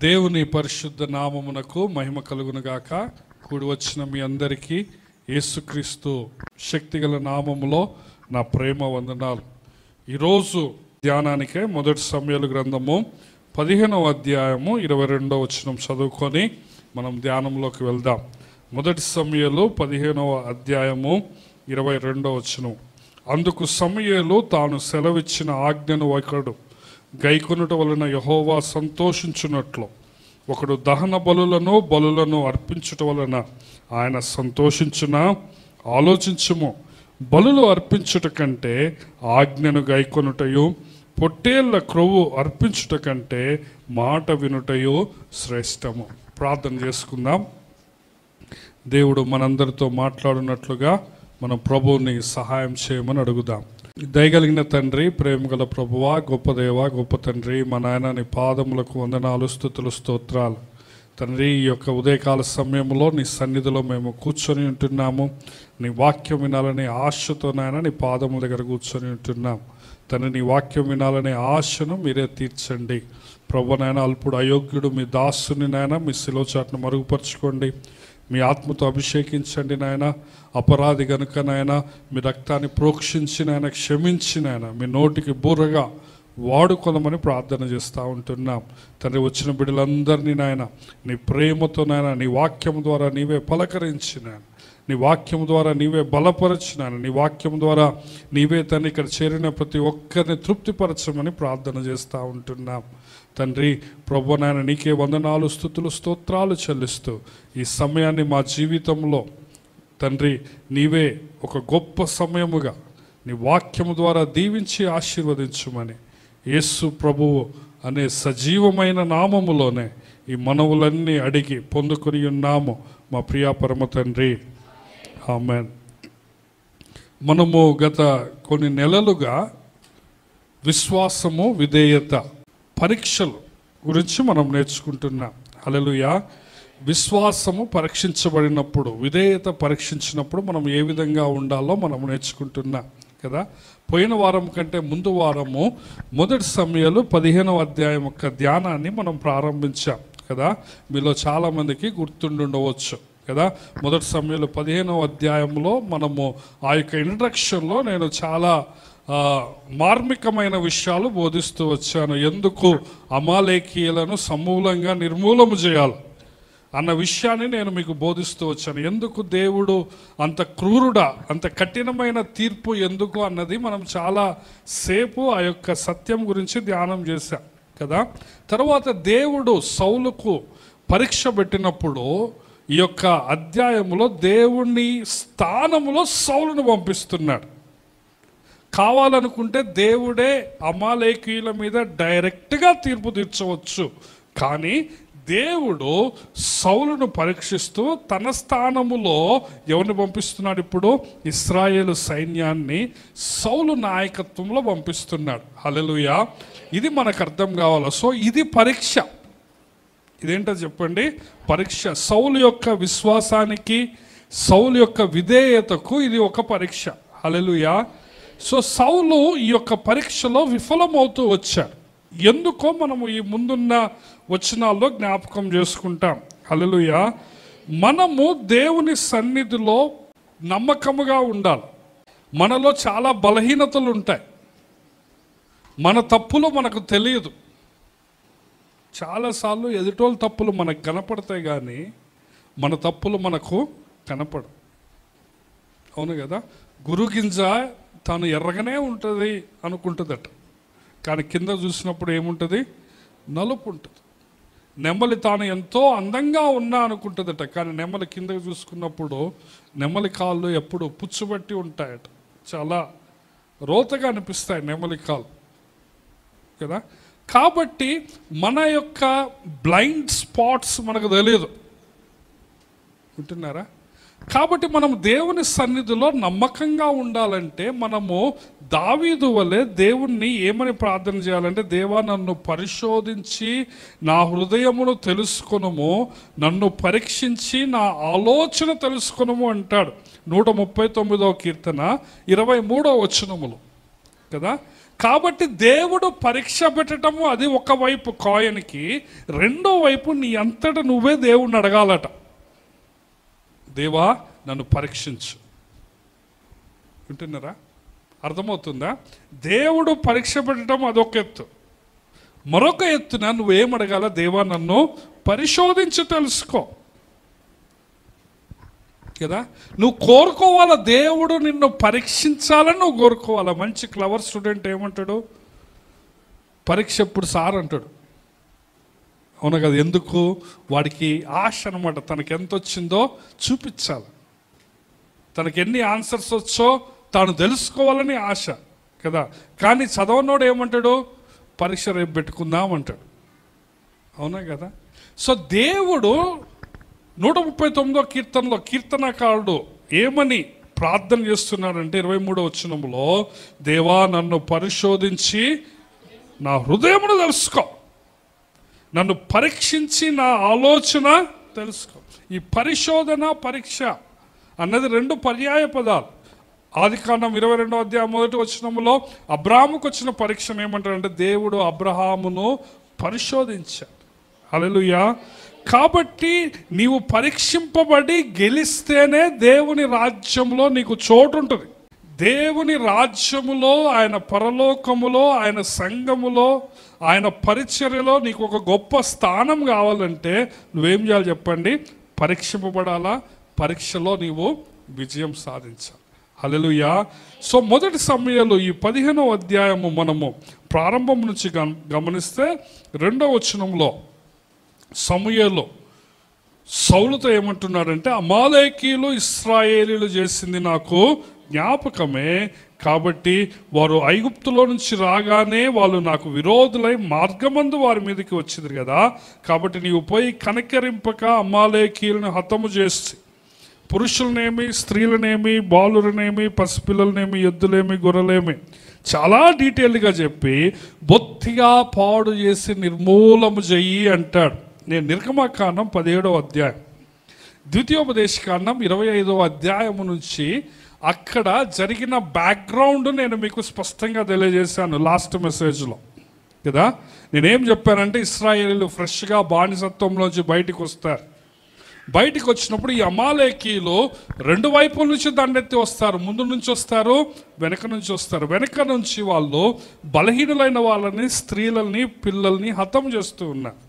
దేవుని పరిశుద్ధ నామమునకు మహిమ కలుగునుగాక. కూడి వచ్చిన మీ అందరికీ యేసుక్రీస్తు శక్తిగల నామములో నా ప్రేమ వందనాలు. ఈరోజు ధ్యానానికే మొదటి సమూయేలు గ్రంథము 15వ అధ్యాయము 22వ వచనం చదువుకొని మనం ధ్యానంలోకి వెళ్దాం. మొదటి సమూయేలు 15వ అధ్యాయము 22వ వచనం. అందుకు సమూయేలు తాను సెలవిచ్చిన ఆజ్ఞను ఒకడు గైకొనుట వలన యెహోవా సంతోషించున్నట్లు ఒకడు దహన బలులను అర్పించుట వలన ఆయన సంతోషించునా? ఆలోచించుము. బలులు అర్పించుట కంటే ఆజ్ఞను గైకొనుటయు, పొట్టేళ్ల క్రొవ్వు అర్పించుట కంటే మాట వినుటయు శ్రేష్టము. ప్రార్థన చేసుకుందాం. దేవుడు మనందరితో మాట్లాడినట్లుగా మన ప్రభువుని సహాయం చేయమని అడుగుదాం. దయగలిగిన తండ్రి, ప్రేమగల ప్రభువా, గొప్ప దేవ, గొప్ప తండ్రి, మా నాయన నీ పాదములకు వందనాలు, స్తుతులు, స్తోత్రాలు. తండ్రి, ఈ యొక్క ఉదయకాల సమయంలో నీ సన్నిధిలో మేము కూర్చొని ఉంటున్నాము. నీ వాక్యం వినాలనే ఆశతో నాయన నీ పాదముల దగ్గర కూర్చొని ఉంటున్నాం. తండ్రి, నీ వాక్యం వినాలనే ఆశను మీరే తీర్చండి. ప్రభు నాయన, అల్పుడు అయోగ్యుడు మీ దాసుని నాయన మీ శిలువ చాటును మరుగుపరచుకోండి. మీ ఆత్మతో అభిషేకించండి నాయన. అపరాధి గనుక నాయన మీ రక్తాన్ని ప్రోక్షించి నాయన క్షమించి నాయన మీ నోటికి బూరగా వాడుకొనమని ప్రార్థన చేస్తూ ఉంటున్నాం. తండ్రి, వచ్చిన బిడ్డలందరినీ నాయన నీ ప్రేమతో నాయన నీ వాక్యం ద్వారా నీవే పలకరించిన, నీ వాక్యం ద్వారా నీవే బలపరచినాను, నీ వాక్యం ద్వారా నీవే తండ్రి ఇక్కడ చేరిన ప్రతి ఒక్కరిని తృప్తిపరచమని ప్రార్థన చేస్తూ ఉంటున్నాం. తండ్రి, ప్రభు నాయన నీకే వందనాలు, స్తుతులు, స్తోత్రాలు చెల్లిస్తూ ఈ సమయాన్ని మా జీవితంలో తండ్రి నీవే ఒక గొప్ప సమయముగా నీ వాక్యము ద్వారా దీవించి ఆశీర్వదించుమని యేసు ప్రభువు అనే సజీవమైన నామములోనే ఈ మనవులన్నీ అడిగి పొందుకొని ఉన్నాము మా ప్రియా పరమ తండ్రి, ఆమేన్. మనము గత కొన్ని నెలలుగా విశ్వాసము, విధేయత పరీక్షలు గురించి మనం నేర్చుకుంటున్నాం. హల్లెలూయా. విశ్వాసము పరీక్షించబడినప్పుడు, విధేయత పరీక్షించినప్పుడు మనం ఏ విధంగా ఉండాలో మనం నేర్చుకుంటున్నాం కదా. పోయిన వారం కంటే ముందు వారము మొదటి సమూయేలు 15వ అధ్యాయం యొక్క ధ్యానాన్ని మనం ప్రారంభించాం కదా. మీలో చాలామందికి గుర్తుండవచ్చు కదా. మొదటి సమూయేలు 15వ అధ్యాయంలో మనము ఆ యొక్క ఇంట్రడక్షన్లో నేను చాలా మార్మికమైన విషయాలు బోధిస్తూ వచ్చాను. ఎందుకు అమాలేకీయులను సమూలంగా నిర్మూలన చేయాలి అన్న విషయాన్ని నేను మీకు బోధిస్తూ వచ్చాను. ఎందుకు దేవుడు అంత క్రూరుడా, అంత కఠినమైన తీర్పు ఎందుకు అన్నది మనం చాలా సేపు ఆ యొక్క సత్యం గురించి ధ్యానం చేశాం కదా. తర్వాత దేవుడు సౌలుకు పరీక్ష పెట్టినప్పుడు ఈ యొక్క అధ్యాయంలో దేవుని స్థానంలో సౌలును పంపిస్తున్నాడు. కావాలనుకుంటే దేవుడే అమాలేకీయుల మీద డైరెక్ట్గా తీర్పు తీర్చవచ్చు, కానీ దేవుడు సౌలును పరీక్షిస్తూ తన స్థానములో ఎవరిని పంపిస్తున్నాడు? ఇప్పుడు ఇశ్రాయేలు సైన్యాన్ని సౌలు నాయకత్వంలో పంపిస్తున్నాడు. హల్లెలూయా. ఇది మనకు అర్థం కావాలి. సో ఇది పరీక్ష. ఇదేంటో చెప్పండి? పరీక్ష. సౌలు యొక్క విశ్వాసానికి, సౌలు యొక్క విధేయతకు ఇది ఒక పరీక్ష. హల్లెలూయా. సో సౌలు ఈ యొక్క పరీక్షలో విఫలమవుతూ వచ్చాడు. ఎందుకో మనము ఈ ముందున్న వచనాల్లో జ్ఞాపకం చేసుకుంటాం. హల్లెలూయా. మనము దేవుని సన్నిధిలో నమ్మకముగా ఉండాలి. మనలో చాలా బలహీనతలు ఉంటాయి. మన తప్పులు మనకు తెలియదు. చాలాసార్లు ఎదుటోళ్ళ తప్పులు మనకు కనపడతాయి, కానీ మన తప్పులు మనకు కనపడవు. అవును కదా. గురుగింజ తాను ఎర్రగానే ఉంటుంది అనుకుంటుందట, కానీ కింద చూసినప్పుడు ఏముంటుంది? నలుపు ఉంటుంది. నెమలి తాను ఎంతో అందంగా ఉన్నా అనుకుంటుందట, కానీ నెమలి కిందకు చూసుకున్నప్పుడు నెమలి కాళ్ళు ఎప్పుడు పుచ్చుబట్టి ఉంటాయట. చాలా రోతగా అనిపిస్తాయి నెమలి కాళ్ళు కదా. కాబట్టి మన యొక్క బ్లైండ్ స్పాట్స్ మనకు తెలియదు. వింటున్నారా? కాబట్టి మనం దేవుని సన్నిధిలో నమ్మకంగా ఉండాలంటే మనము దావీదు వలె దేవుణ్ణి ఏమని ప్రార్థన చేయాలంటే, దేవా నన్ను పరిశోధించి నా హృదయమును తెలుసుకొనుము, నన్ను పరీక్షించి నా ఆలోచన తెలుసుకొనుము అంటాడు 139వ కీర్తన 23వ వచనములు కదా. కాబట్టి దేవుడు పరీక్ష పెట్టడము అది ఒకవైపు కాయిన్కి, రెండో వైపు నీ అంతటా నువ్వే దేవుణ్ణి అడగాలట, దేవా నన్ను పరీక్షించు. వింటున్నారా? అర్థమవుతుందా? దేవుడు పరీక్ష పెట్టడం అదొక ఎత్తు. మరొక ఎత్తున నువ్వేం అడగాల, దేవా నన్ను పరిశోధించి తెలుసుకో కదా. నువ్వు కోరుకోవాలా, దేవుడు నిన్ను పరీక్షించాలని నువ్వు కోరుకోవాలా. మంచి క్లవర్ స్టూడెంట్ ఏమంటాడు, పరీక్ష ఎప్పుడు సార్ అంటాడు, అవునా కదా. ఎందుకు? వాడికి ఆశ అనమాట, తనకి ఎంత వచ్చిందో చూపించాలి, తనకి ఎన్ని ఆన్సర్స్ వచ్చో తాను తెలుసుకోవాలని ఆశ కదా. కానీ చదవనోడు ఏమంటాడు, పరీక్ష రేపు పెట్టుకుందాం అంటాడు, అవునా కదా. సో దేవుడు 139వ కీర్తనలో కీర్తనకారుడు ఏమని ప్రార్థన చేస్తున్నాడంటే 23వ వచనంలో, దేవా నన్ను పరిశోధించి నా హృదయమును తెలుసుకో, నన్ను పరీక్షించి నా ఆలోచన తెలుసుకో. ఈ పరిశోధన పరీక్ష అన్నది రెండు పర్యాయ పదాలు. ఆదికాండం 22వ అధ్యాయం 1వ వచనంలో అబ్రాహాముకు వచ్చిన పరీక్షను ఏమంటారంటే, దేవుడు అబ్రహామును పరిశోధించాడు. హల్లెలూయా. కాబట్టి నీవు పరీక్షింపబడి గెలిస్తేనే దేవుని రాజ్యంలో నీకు చోటు ఉంటుంది. దేవుని రాజ్యములో, ఆయన పరలోకములో, ఆయన సంఘములో, ఆయన పరిచర్యలో నీకు ఒక గొప్ప స్థానం కావాలంటే నువ్వేం చేయాలి చెప్పండి, పరీక్షింపబడాలా, పరీక్షలో నీవు విజయం సాధించాలి. హల్లెలూయా. సో మొదటి సమూయేలు ఈ 15వ అధ్యాయము మనము ప్రారంభం నుంచి గమనిస్తే 2వ వచనంలో సమూయేలు సౌలుతో ఏమంటున్నాడంటే, అమాలేకీయులు ఇశ్రాయేలీయులు చేసింది నాకు జ్ఞాపకమే, కాబట్టి వారు ఐగుప్తులో నుంచి రాగానే వాళ్ళు నాకు విరోధులై మార్గమందు వారి మీదకి వచ్చింది కదా. కాబట్టి నీవు పోయి కనికరింపక అమాలేకీయులను హతము చేసి పురుషులనేమి, స్త్రీలనేమి, బాలులనేమి, పసిపిల్లలనేమి, ఎద్దులేమి, గొర్రెలేమి చాలా డీటెయిల్గా చెప్పి బొత్తిగా పాడు చేసి నిర్మూలము చెయ్యి అంటాడు. నేను నిర్గమకాండం 17వ అధ్యాయం, ద్వితీయోపదేశకాండం 25వ అధ్యాయము నుంచి అక్కడ జరిగిన బ్యాక్గ్రౌండ్ నేను మీకు స్పష్టంగా తెలియజేశాను లాస్ట్ మెసేజ్లో కదా. నేనేం చెప్పానంటే, ఇశ్రాయేలీయులు ఫ్రెష్గా బానిసత్వంలోంచి బయటికి వస్తారు. బయటికి వచ్చినప్పుడు ఈ అమాలేకీయులు రెండు వైపుల నుంచి దండెత్తి వస్తారు. ముందు నుంచి వస్తారు, వెనక నుంచి వస్తారు. వెనక నుంచి వాళ్ళు బలహీనులైన వాళ్ళని, స్త్రీలని, పిల్లల్ని హతం చేస్తూ ఉన్నారు.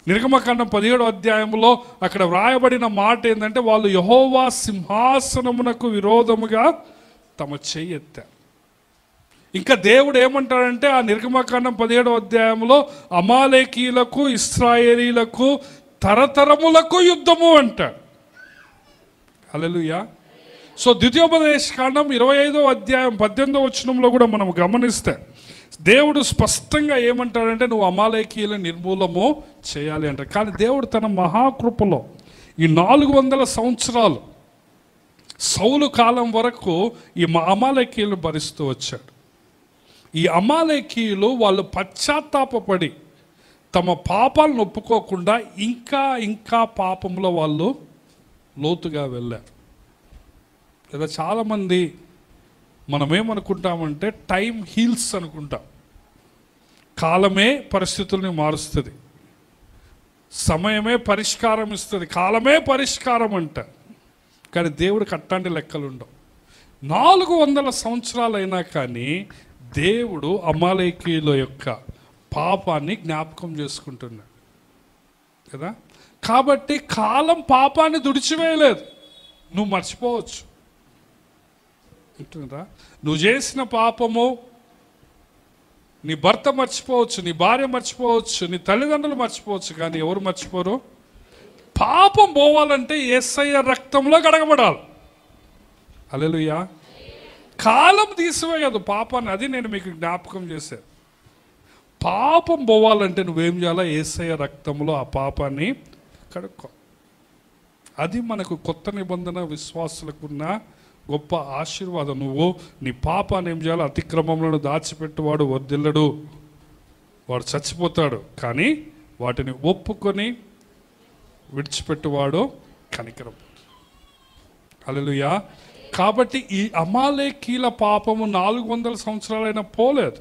నిర్గమకాండం 17వ అధ్యాయంలో అక్కడ వ్రాయబడిన మాట ఏంటంటే, వాళ్ళు యెహోవా సింహాసనమునకు విరోధముగా తమ చెయ్యి ఎత్తారు. ఇంకా దేవుడు ఏమంటాడంటే ఆ నిర్గమకాండం 17వ అధ్యాయంలో అమాలేకీయులకు, ఇశ్రాయేలీయులకు తరతరములకు యుద్ధము అంటాడు. హల్లెలూయా. సో ద్వితీయోపదేశకాండం 25వ అధ్యాయం 18వ వచనంలో కూడా మనం గమనిస్తే దేవుడు స్పష్టంగా ఏమంటాడంటే, నువ్వు అమాలేకీయుల నిర్మూలము చేయాలి అంటారు. కానీ దేవుడు తన మహాకృపలో ఈ 400 సంవత్సరాలు సౌలు కాలం వరకు ఈ అమాలేకీయులు భరిస్తూ వచ్చాడు. ఈ అమాలేకీయులు వాళ్ళు పశ్చాత్తాపపడి తమ పాపాలను ఒప్పుకోకుండా ఇంకా ఇంకా పాపంలో వాళ్ళు లోతుగా వెళ్ళారు కదా. చాలామంది మనమేమనుకుంటామంటే టైం హీల్స్ అనుకుంటాం, కాలమే పరిస్థితుల్ని మారుస్తుంది, సమయమే పరిష్కారం ఇస్తుంది, కాలమే పరిష్కారం అంట. కానీ దేవుడికి అట్లాంటి లెక్కలు ఉండవు. 400 సంవత్సరాలు అయినా కానీ దేవుడు అమాలేకీయుల యొక్క పాపాన్ని జ్ఞాపకం చేసుకుంటున్నాడు కదా. కాబట్టి కాలం పాపాన్ని తుడిచివేయలేదు. నువ్వు మర్చిపోవచ్చు, వింటున్నారా? నువ్వు చేసిన పాపము నీ భర్త మర్చిపోవచ్చు, నీ భార్య మర్చిపోవచ్చు, నీ తల్లిదండ్రులు మర్చిపోవచ్చు, కానీ ఎవరు మర్చిపోరు? పాపం పోవాలంటే యేసయ్య రక్తంలో కడగబడాలి. హల్లెలూయా. కాలం తీసివేయదు పాపాన్ని. అది నేను మీకు జ్ఞాపకం చేశాను. పాపం పోవాలంటే నువ్వేం చేయాలా? యేసయ్య రక్తంలో ఆ పాపాన్ని కడుక్కో. అది మనకు కొత్త నిబంధన విశ్వాసులకున్న గొప్ప ఆశీర్వాదం. నువ్వు నీ పాపాన్ని ఏం చేయాలి? అతిక్రమములను దాచిపెట్టువాడు వర్ధిల్లడు, వాడు చచ్చిపోతాడు. కానీ వాటిని ఒప్పుకొని విడిచిపెట్టువాడు కనికరం. హల్లెలూయా. కాబట్టి ఈ అమాలేకీల పాపము 400 సంవత్సరాలైనా పోలేదు.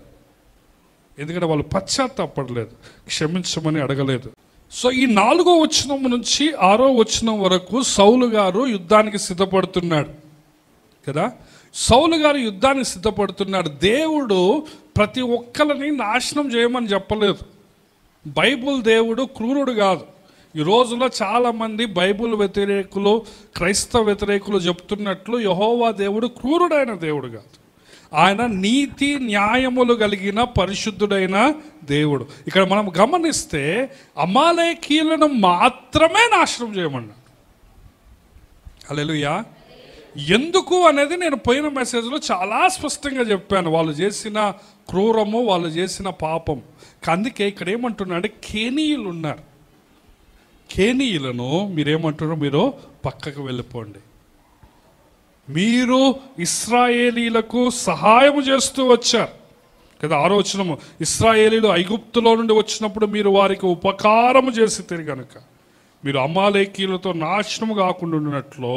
ఎందుకంటే వాళ్ళు పశ్చాత్తాపడలేదు, క్షమించమని అడగలేదు. సో ఈ 4వ వచనం నుంచి 6వ వచనం వరకు సౌలు గారు యుద్ధానికి సిద్ధపడుతున్నాడు కదా. సౌలు గారు యుద్ధానికి సిద్ధపడుతున్నాడు. దేవుడు ప్రతి ఒక్కరిని నాశనం చేయమని చెప్పలేదు. బైబుల్ దేవుడు క్రూరుడు కాదు. ఈ రోజులో చాలామంది బైబుల్ వ్యతిరేకులు, క్రైస్తవ వ్యతిరేకులు చెప్తున్నట్లు యెహోవా దేవుడు క్రూరుడైన దేవుడు కాదు. ఆయన నీతి న్యాయములు కలిగిన పరిశుద్ధుడైన దేవుడు. ఇక్కడ మనం గమనిస్తే అమాలేకీయులను మాత్రమే నాశనం చేయమన్నాడు. హల్లెలూయా. ఎందుకు అనేది నేను పోయిన మెసేజ్లో చాలా స్పష్టంగా చెప్పాను. వాళ్ళు చేసిన క్రూరము, వాళ్ళు చేసిన పాపం. అందుకే ఇక్కడ ఏమంటున్నాడు, కేనీయులు ఉన్నారు. కేనీయులను మీరేమంటున్నారు? మీరు పక్కకు వెళ్ళిపోండి. మీరు ఇశ్రాయేలీలకు సహాయం చేస్తూ వచ్చారు కదా. 6వ వచనము, ఇశ్రాయేలీలు ఐగుప్తులో నుండి వచ్చినప్పుడు మీరు వారికి ఉపకారము చేసి తిరిగి కనుక మీరు అమాలేకీలతో నాశనము కాకుండా ఉన్నట్లు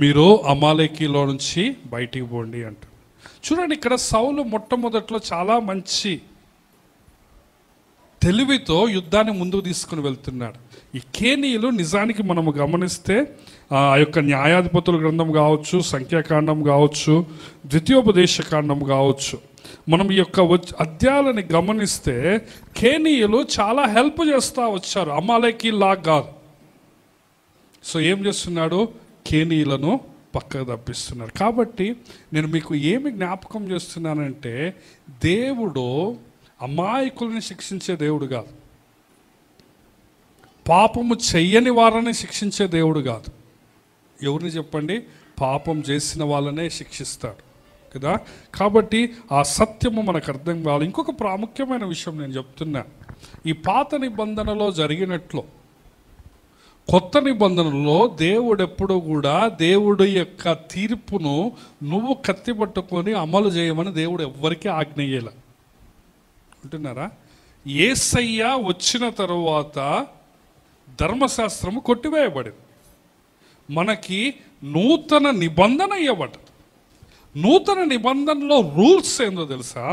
మీరు అమాలేకీలో నుంచి బయటికి పోండి అంటారు. చూడండి, ఇక్కడ సౌలు మొట్టమొదట్లో చాలా మంచి తెలివితో యుద్ధాన్ని ముందుకు తీసుకుని వెళ్తున్నాడు. ఈ కేనీయులు నిజానికి మనము గమనిస్తే ఆ యొక్క న్యాయాధిపతుల గ్రంథం కావచ్చు, సంఖ్యాకాండం కావచ్చు, ద్వితీయోపదేశకాండం కావచ్చు, మనం ఈ యొక్క అధ్యాయాలని గమనిస్తే కేనీయులు చాలా హెల్ప్ చేస్తూ వచ్చారు, అమాలేకీలాగా కాదు. సో ఏం చేస్తున్నాడు? కేనీయులను పక్కకు తప్పిస్తున్నారు. కాబట్టి నేను మీకు ఏమి జ్ఞాపకం చేస్తున్నానంటే, దేవుడు అమాయకుల్ని శిక్షించే దేవుడు కాదు, పాపము చెయ్యని వారిని శిక్షించే దేవుడు కాదు. ఎవరిని చెప్పండి? పాపం చేసిన వాళ్ళనే శిక్షిస్తాడు కదా. కాబట్టి ఆ సత్యము మనకు అర్థం కావాలి. ఇంకొక ప్రాముఖ్యమైన విషయం నేను చెప్తున్నా. ఈ పాత నిబంధనలో జరిగినట్లు కొత్త నిబంధనలో దేవుడు ఎప్పుడూ కూడా దేవుడి యొక్క తీర్పును నువ్వు కత్తి పట్టుకొని అమలు చేయమని దేవుడు ఎవ్వరికీ ఆజ్ఞయ్యేలా అంటున్నారా. యేసయ్య వచ్చిన తరువాత ధర్మశాస్త్రము కొట్టివేయబడింది, మనకి నూతన నిబంధన ఇవ్వబడ్డది. నూతన నిబంధనలో రూల్స్ ఏందో తెలుసా?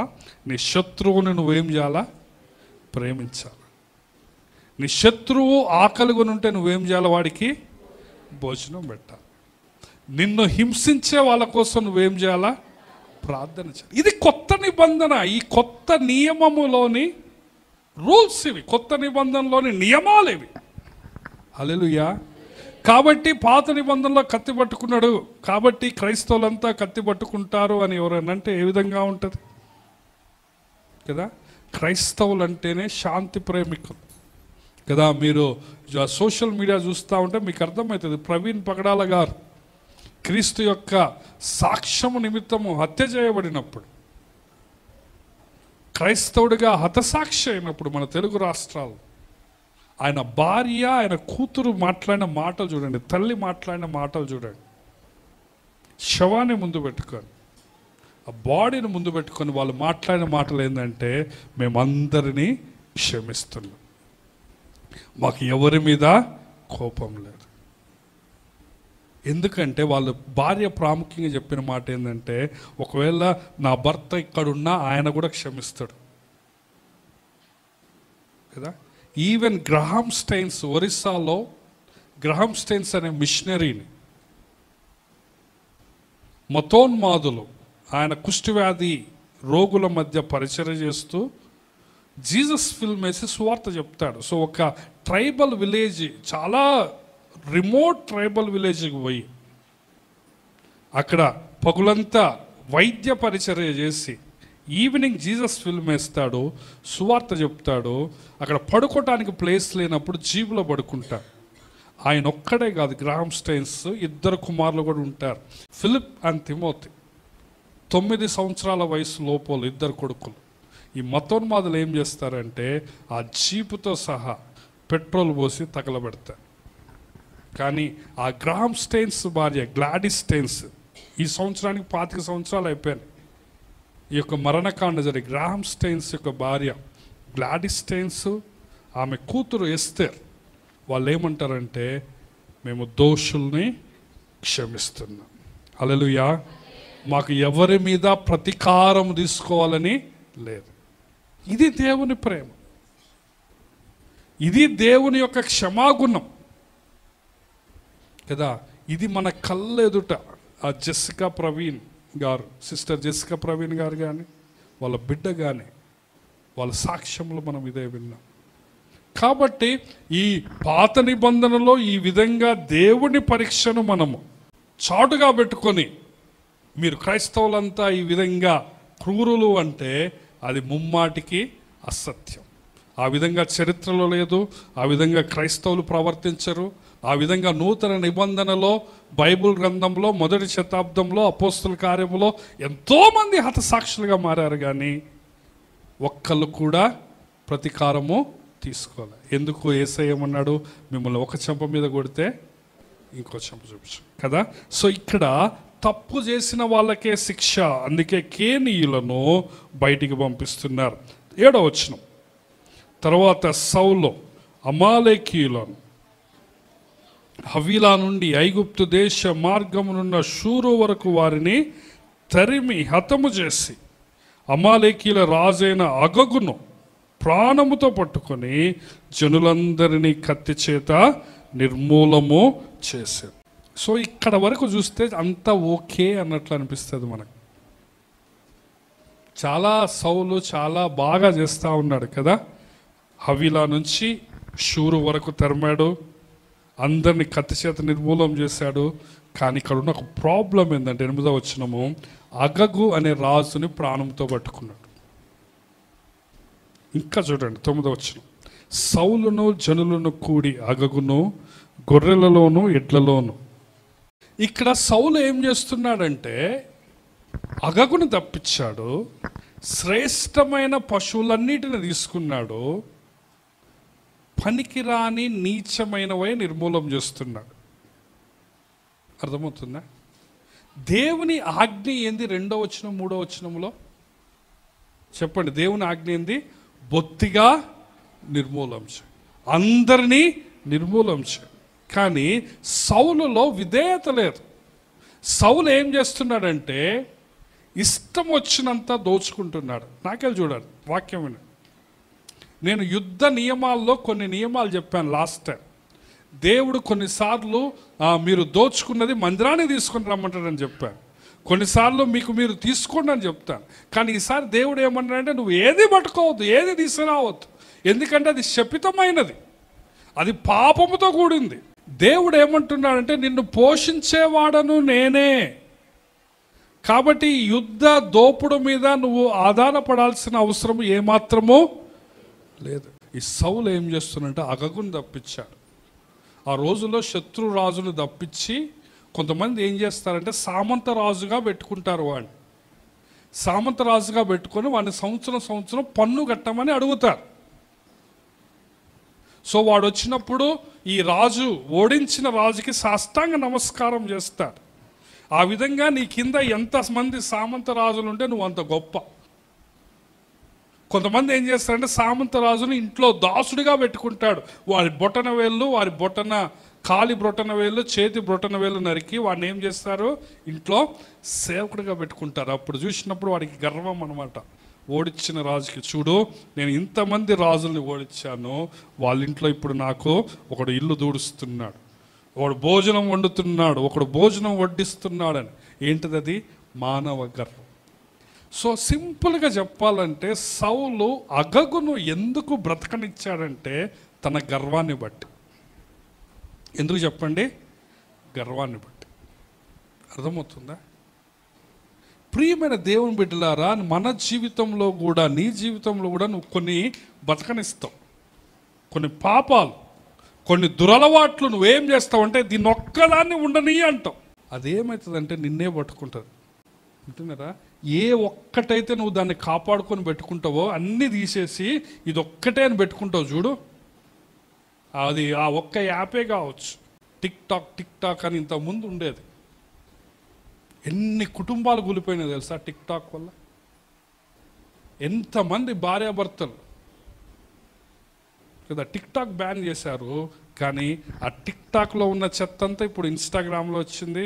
నీ శత్రువుని నువ్వేం చేయాలా? ప్రేమించాలి. నీ శత్రువు ఆకలిగా ఉంటే నువ్వేం చేయాలి? వాడికి భోజనం పెట్టాలి. నిన్ను హింసించే వాళ్ళ కోసం నువ్వేం చేయాలా? ప్రార్థన చేయాలి. ఇది కొత్త నిబంధన. ఈ కొత్త నియమములోని రూల్స్ ఇవి, కొత్త నిబంధనలోని నియమాలు ఇవి. హల్లెలూయా. కాబట్టి పాత నిబంధనలో కత్తి పట్టుకున్నాడు కాబట్టి క్రైస్తవులంతా కత్తి పట్టుకుంటారు అని ఎవరైనా అంటే ఏ విధంగా ఉంటుంది కదా. క్రైస్తవులు అంటేనే శాంతి ప్రేమికులు కదా. మీరు సోషల్ మీడియా చూస్తూ ఉంటే మీకు అర్థమవుతుంది. ప్రవీణ్ పగడాల గారు క్రీస్తు యొక్క సాక్ష్యము నిమిత్తము హత్య చేయబడినప్పుడు, క్రైస్తవుడిగా హతసాక్షి అయినప్పుడు మన తెలుగు రాష్ట్రాలు, ఆయన భార్య, ఆయన కూతురు మాట్లాడిన మాటలు చూడండి, తల్లి మాట్లాడిన మాటలు చూడండి. శవాన్ని ముందు పెట్టుకొని, ఆ బాడీని ముందు పెట్టుకొని వాళ్ళు మాట్లాడిన మాటలు ఏంటంటే, మేమందరినీ క్షమిస్తున్నాం, మాకు ఎవరి మీద కోపం లేదు. ఎందుకంటే వాళ్ళ భార్య ప్రాముఖ్యంగా చెప్పిన మాట ఏంటంటే, ఒకవేళ నా భర్త ఇక్కడున్నా ఆయన కూడా క్షమిస్తాడు కదా. ఈవెన్ గ్రహాం స్టైన్స్, ఒరిస్సాలో గ్రహాం స్టైన్స్ అనే మిషనరీని మతోన్మాదులు, ఆయన కుష్ఠవ్యాధి రోగుల మధ్య పరిచర్య చేస్తూ జీసస్ ఫిల్మ్ వేసి సువార్త చెప్తాడు. సో ఒక ట్రైబల్ విలేజ్, చాలా రిమోట్ ట్రైబల్ విలేజ్కి పోయి అక్కడ పగులంతా వైద్య పరిచర్య చేసి ఈవినింగ్ జీసస్ ఫిల్మ్ వేస్తాడు, సువార్త చెప్తాడు. అక్కడ పడుకోవటానికి ప్లేస్ లేనప్పుడు జీబులో పడుకుంటాడు. ఆయన ఒక్కడే కాదు, గ్రాహం స్టైన్స్ 2 కుమారులు కూడా ఉంటారు, ఫిలిప్ అండ్ తిమోతి. 9 సంవత్సరాల వయసు లోపల 2 కొడుకులు. ఈ మతోన్మాదులు ఏం చేస్తారంటే ఆ జీపుతో సహా పెట్రోల్ పోసి తగలబెడతారు. కానీ ఆ గ్రాహం స్టెయిన్స్ భార్య గ్లాడిస్ స్టెయిన్స్, ఈ సంవత్సరానికి 25 సంవత్సరాలు అయిపోయాయి ఈ యొక్క మరణకాండ జరిగి. గ్రాహం స్టెయిన్స్ యొక్క భార్య గ్లాడిస్ స్టెయిన్స్, ఆమె కూతురు ఎస్తేర్, వాళ్ళు ఏమంటారంటే మేము దోషుల్ని క్షమిస్తున్నాం. హల్లెలూయా. మాకు ఎవరి మీద ప్రతీకారం తీసుకోవాలని లేదు. ఇది దేవుని ప్రేమ, ఇది దేవుని యొక్క క్షమాగుణం కదా. ఇది మన కళ్ళ ఎదుట ఆ జెసికా ప్రవీణ్ గారు, సిస్టర్ జెసికా ప్రవీణ్ గారు కానీ వాళ్ళ బిడ్డ కానీ వాళ్ళ సాక్ష్యంలో మనం ఇదే విన్నాం. కాబట్టి ఈ పాత నిబంధనలో ఈ విధంగా దేవుని పరీక్షను మనము చాటుగా పెట్టుకొని, మీరు క్రైస్తవులంతా ఈ విధంగా క్రూరులు అంటే అది ముమ్మాటికి అసత్యం. ఆ విధంగా చరిత్రలో లేదు, ఆ విధంగా క్రైస్తవులు ప్రవర్తించరు. ఆ విధంగా నూతన నిబంధనలో బైబిల్ గ్రంథంలో 1వ శతాబ్దంలో అపోస్తుల కార్యములో ఎంతోమంది హతసాక్షులుగా మారారు, కానీ ఒక్కళ్ళు కూడా ప్రతీకారము తీసుకోవాలి. ఎందుకు? యేసయ్య ఏమన్నాడు? మిమ్మల్ని ఒక చెంప మీద కొడితే ఇంకో చెంప చూపించు కదా. సో ఇక్కడ తప్పు చేసిన వాళ్ళకే శిక్ష, అందుకే కేనీయులను బయటికి పంపిస్తున్నారు. 7వ వచనం, తర్వాత సౌలు అమాలేకీయులను హవీలా నుండి ఐగుప్తు దేశ మార్గమునున్న షూరు వరకు వారిని తరిమి హతము చేసి అమాలేకీయుల రాజైన అగగును ప్రాణముతో పట్టుకొని జనులందరినీ కత్తి చేత నిర్మూలము చేశారు. సో ఇక్కడ వరకు చూస్తే అంతా ఓకే అన్నట్లు అనిపిస్తుంది మనకు. చాలా సౌలు చాలా బాగా చేస్తూ ఉన్నాడు కదా. హవీలా నుంచి షూరు వరకు తరిమాడు, అందరినీ కత్తి చేత నిర్మూలం చేశాడు. కానీ ఇక్కడ ఉన్న ఒక ప్రాబ్లం ఏంటంటే 8వ వచనము, అగగు అనే రాజుని ప్రాణంతో పట్టుకున్నాడు. ఇంకా చూడండి 9వ వచనం, సౌలును జనులను కూడి అగగును గొర్రెలలోను ఎడ్లలోను. ఇక్కడ సౌలు ఏం చేస్తున్నాడంటే అగగును తప్పించాడు, శ్రేష్టమైన పశువులన్నిటిని తీసుకున్నాడు, పనికిరాని నీచమైనవై నిర్మూలం చేస్తున్నాడు. అర్థమవుతుందా? దేవుని ఆజ్ఞ ఏంది? 2వ వచనం 3వ వచనంలో చెప్పండి. దేవుని ఆజ్ఞ ఏంది? బొత్తిగా నిర్మూలం చేయి, అందరినీ నిర్మూలం చేయి. కానీ సౌలులో విధేయత లేదు. సౌలు ఏం చేస్తున్నాడంటే ఇష్టం వచ్చినంత దోచుకుంటున్నాడు. నాకెళ్ళి చూడండి వాక్యం విని. నేను యుద్ధ నియమాల్లో కొన్ని నియమాలు చెప్పాను లాస్ట్ టైం. దేవుడు కొన్నిసార్లు మీరు దోచుకున్నది మందిరాన్ని తీసుకొని రమ్మంటాడని చెప్పాను, కొన్నిసార్లు మీరు తీసుకోండి అని చెప్తాను. కానీ ఈసారి దేవుడు ఏమన్నాడంటే నువ్వు ఏది పట్టుకోవద్దు, ఏది తీసుకురావద్దు, ఎందుకంటే అది శపితమైనది, అది పాపముతో కూడింది. దేవుడు ఏమంటున్నాడంటే నిన్ను పోషించేవాడను నేనే, కాబట్టి యుద్ధ దోపుడు మీద నువ్వు ఆధారపడాల్సిన అవసరం ఏమాత్రమూ లేదు. ఈ సౌలు ఏం చేస్తున్నంటే అగగును తప్పించాడు. ఆ రోజుల్లో శత్రు రాజును తప్పించి కొంతమంది ఏం చేస్తారంటే సామంత రాజుగా పెట్టుకుంటారు. వాడిని సామంత రాజుగా పెట్టుకొని వాడిని సంవత్సరం పన్ను కట్టమని అడుగుతారు. సో వాడు వచ్చినప్పుడు ఈ రాజు ఓడించిన రాజుకి సాష్టాంగ నమస్కారం చేస్తాడు. ఆ విధంగా నీ కింద ఎంతమంది సామంత రాజులు ఉంటే నువ్వు అంత గొప్ప. కొంతమంది ఏం చేస్తారంటే సామంత రాజుని ఇంట్లో దాసుడిగా పెట్టుకుంటాడు. వారి బొటన వేళ్ళు, వారి కాలి బొటన వేళ్ళు, చేతి బొటన వేళ్ళు నరికి వాడిని ఏం చేస్తారు? ఇంట్లో సేవకుడిగా పెట్టుకుంటారు. అప్పుడు చూసినప్పుడు వాడికి గర్వం అనమాట. ఓడించిన రాజుకి, చూడు నేను ఇంతమంది రాజుల్ని ఓడించాను, వాళ్ళ ఇంట్లో ఇప్పుడు నాకు ఒకడు ఇల్లు దూడుస్తున్నాడు, ఒకడు భోజనం వండుతున్నాడు, ఒకడు భోజనం వడ్డిస్తున్నాడని. ఏంటిది? అది మానవ గర్వం. సో సింపుల్గా చెప్పాలంటే సౌలు అగగును ఎందుకు బ్రతకనిచ్చాడంటే తన గర్వాన్ని బట్టి. ఎందుకు చెప్పండి? గర్వాన్ని బట్టి. అర్థమవుతుందా? ప్రియమైన దేవుని బిడ్డలారా, మన జీవితంలో కూడా, నీ జీవితంలో కూడా నువ్వు కొన్ని బతకనిస్తావు, కొన్ని పాపాలు, కొన్ని దురలవాట్లు నువ్వేం చేస్తావు అంటే దీన్ని ఒక్కదాన్ని ఉండని అంటావు. అదేమవుతుందంటే నిన్నే పట్టుకుంటుంది. అంటున్నారా? ఏ ఒక్కటైతే నువ్వు దాన్ని కాపాడుకొని పెట్టుకుంటావో అన్నీ తీసేసి ఇది ఒక్కటే అని పెట్టుకుంటావు చూడు, అది ఆ ఒక్క యాపే కావచ్చు, టిక్ టాక్ అని ఇంతకుముందు ఉండేది. ఎన్ని కుటుంబాలు కూలిపోయినాయి తెలుసా టిక్ టాక్ వల్ల. ఎంతమంది భార్యాభర్తలు కదా. టిక్ టాక్ బ్యాన్ చేశారు, కానీ ఆ టిక్ టాక్లో ఉన్న చెత్త అంతా ఇప్పుడు ఇన్స్టాగ్రామ్లో వచ్చింది,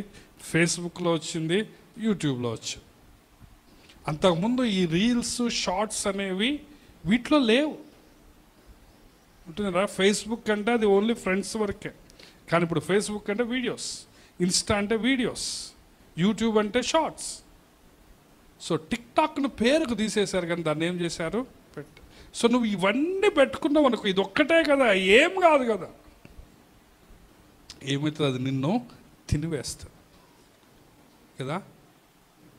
ఫేస్బుక్లో వచ్చింది, యూట్యూబ్లో వచ్చింది. అంతకుముందు ఈ రీల్స్ షార్ట్స్ అనేవి వీటిలో లేవు. ఉంటుందా? ఫేస్బుక్ అంటే అది ఓన్లీ ఫ్రెండ్స్ వరకే, కానీ ఇప్పుడు ఫేస్బుక్ అంటే వీడియోస్, ఇన్స్టా అంటే వీడియోస్, యూట్యూబ్ అంటే షార్ట్స్. సో టిక్ టాక్ను పేరుకు తీసేశారు, కానీ దాన్ని ఏం చేశారు సో నువ్వు ఇవన్నీ పెట్టుకున్నావు అనుకో, ఇది ఒక్కటే కదా, ఏం కాదు కదా, ఏమవుతుంది? అది నిన్ను తినివేస్తుంది కదా.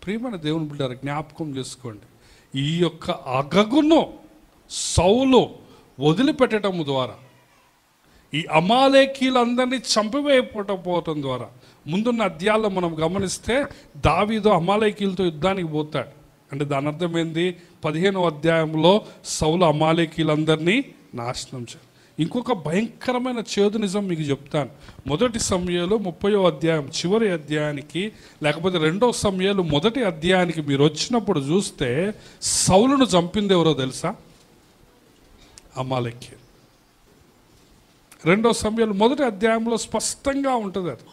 ప్రియమైన దేవుని బిడ్డలారా, జ్ఞాపకం చేసుకోండి, ఈ యొక్క అగగును సౌలు వదిలిపెట్టడం ద్వారా, ఈ అమాలేకీలందరినీ చంపివేయకపోవటం ద్వారా, ముందున్న అధ్యాయాల్లో మనం గమనిస్తే దావీదు అమాలేకీలతో యుద్ధానికి పోతాడు. అంటే దాని అర్థం ఏంది? 15వ అధ్యాయంలో సౌలు అమాలేకీలందరినీ నాశనం చేయాలి. ఇంకొక భయంకరమైన చేదు నిజం మీకు చెప్తాను. 1 సమూయేలు 30వ అధ్యాయం చివరి అధ్యాయానికి, లేకపోతే 2వ సమూయేలు 1వ అధ్యాయానికి మీరు వచ్చినప్పుడు చూస్తే సౌలును చంపింది ఎవరో తెలుసా? అమాలేకీ. 2వ సమూయేలు 1వ అధ్యాయంలో స్పష్టంగా ఉంటుంది. అది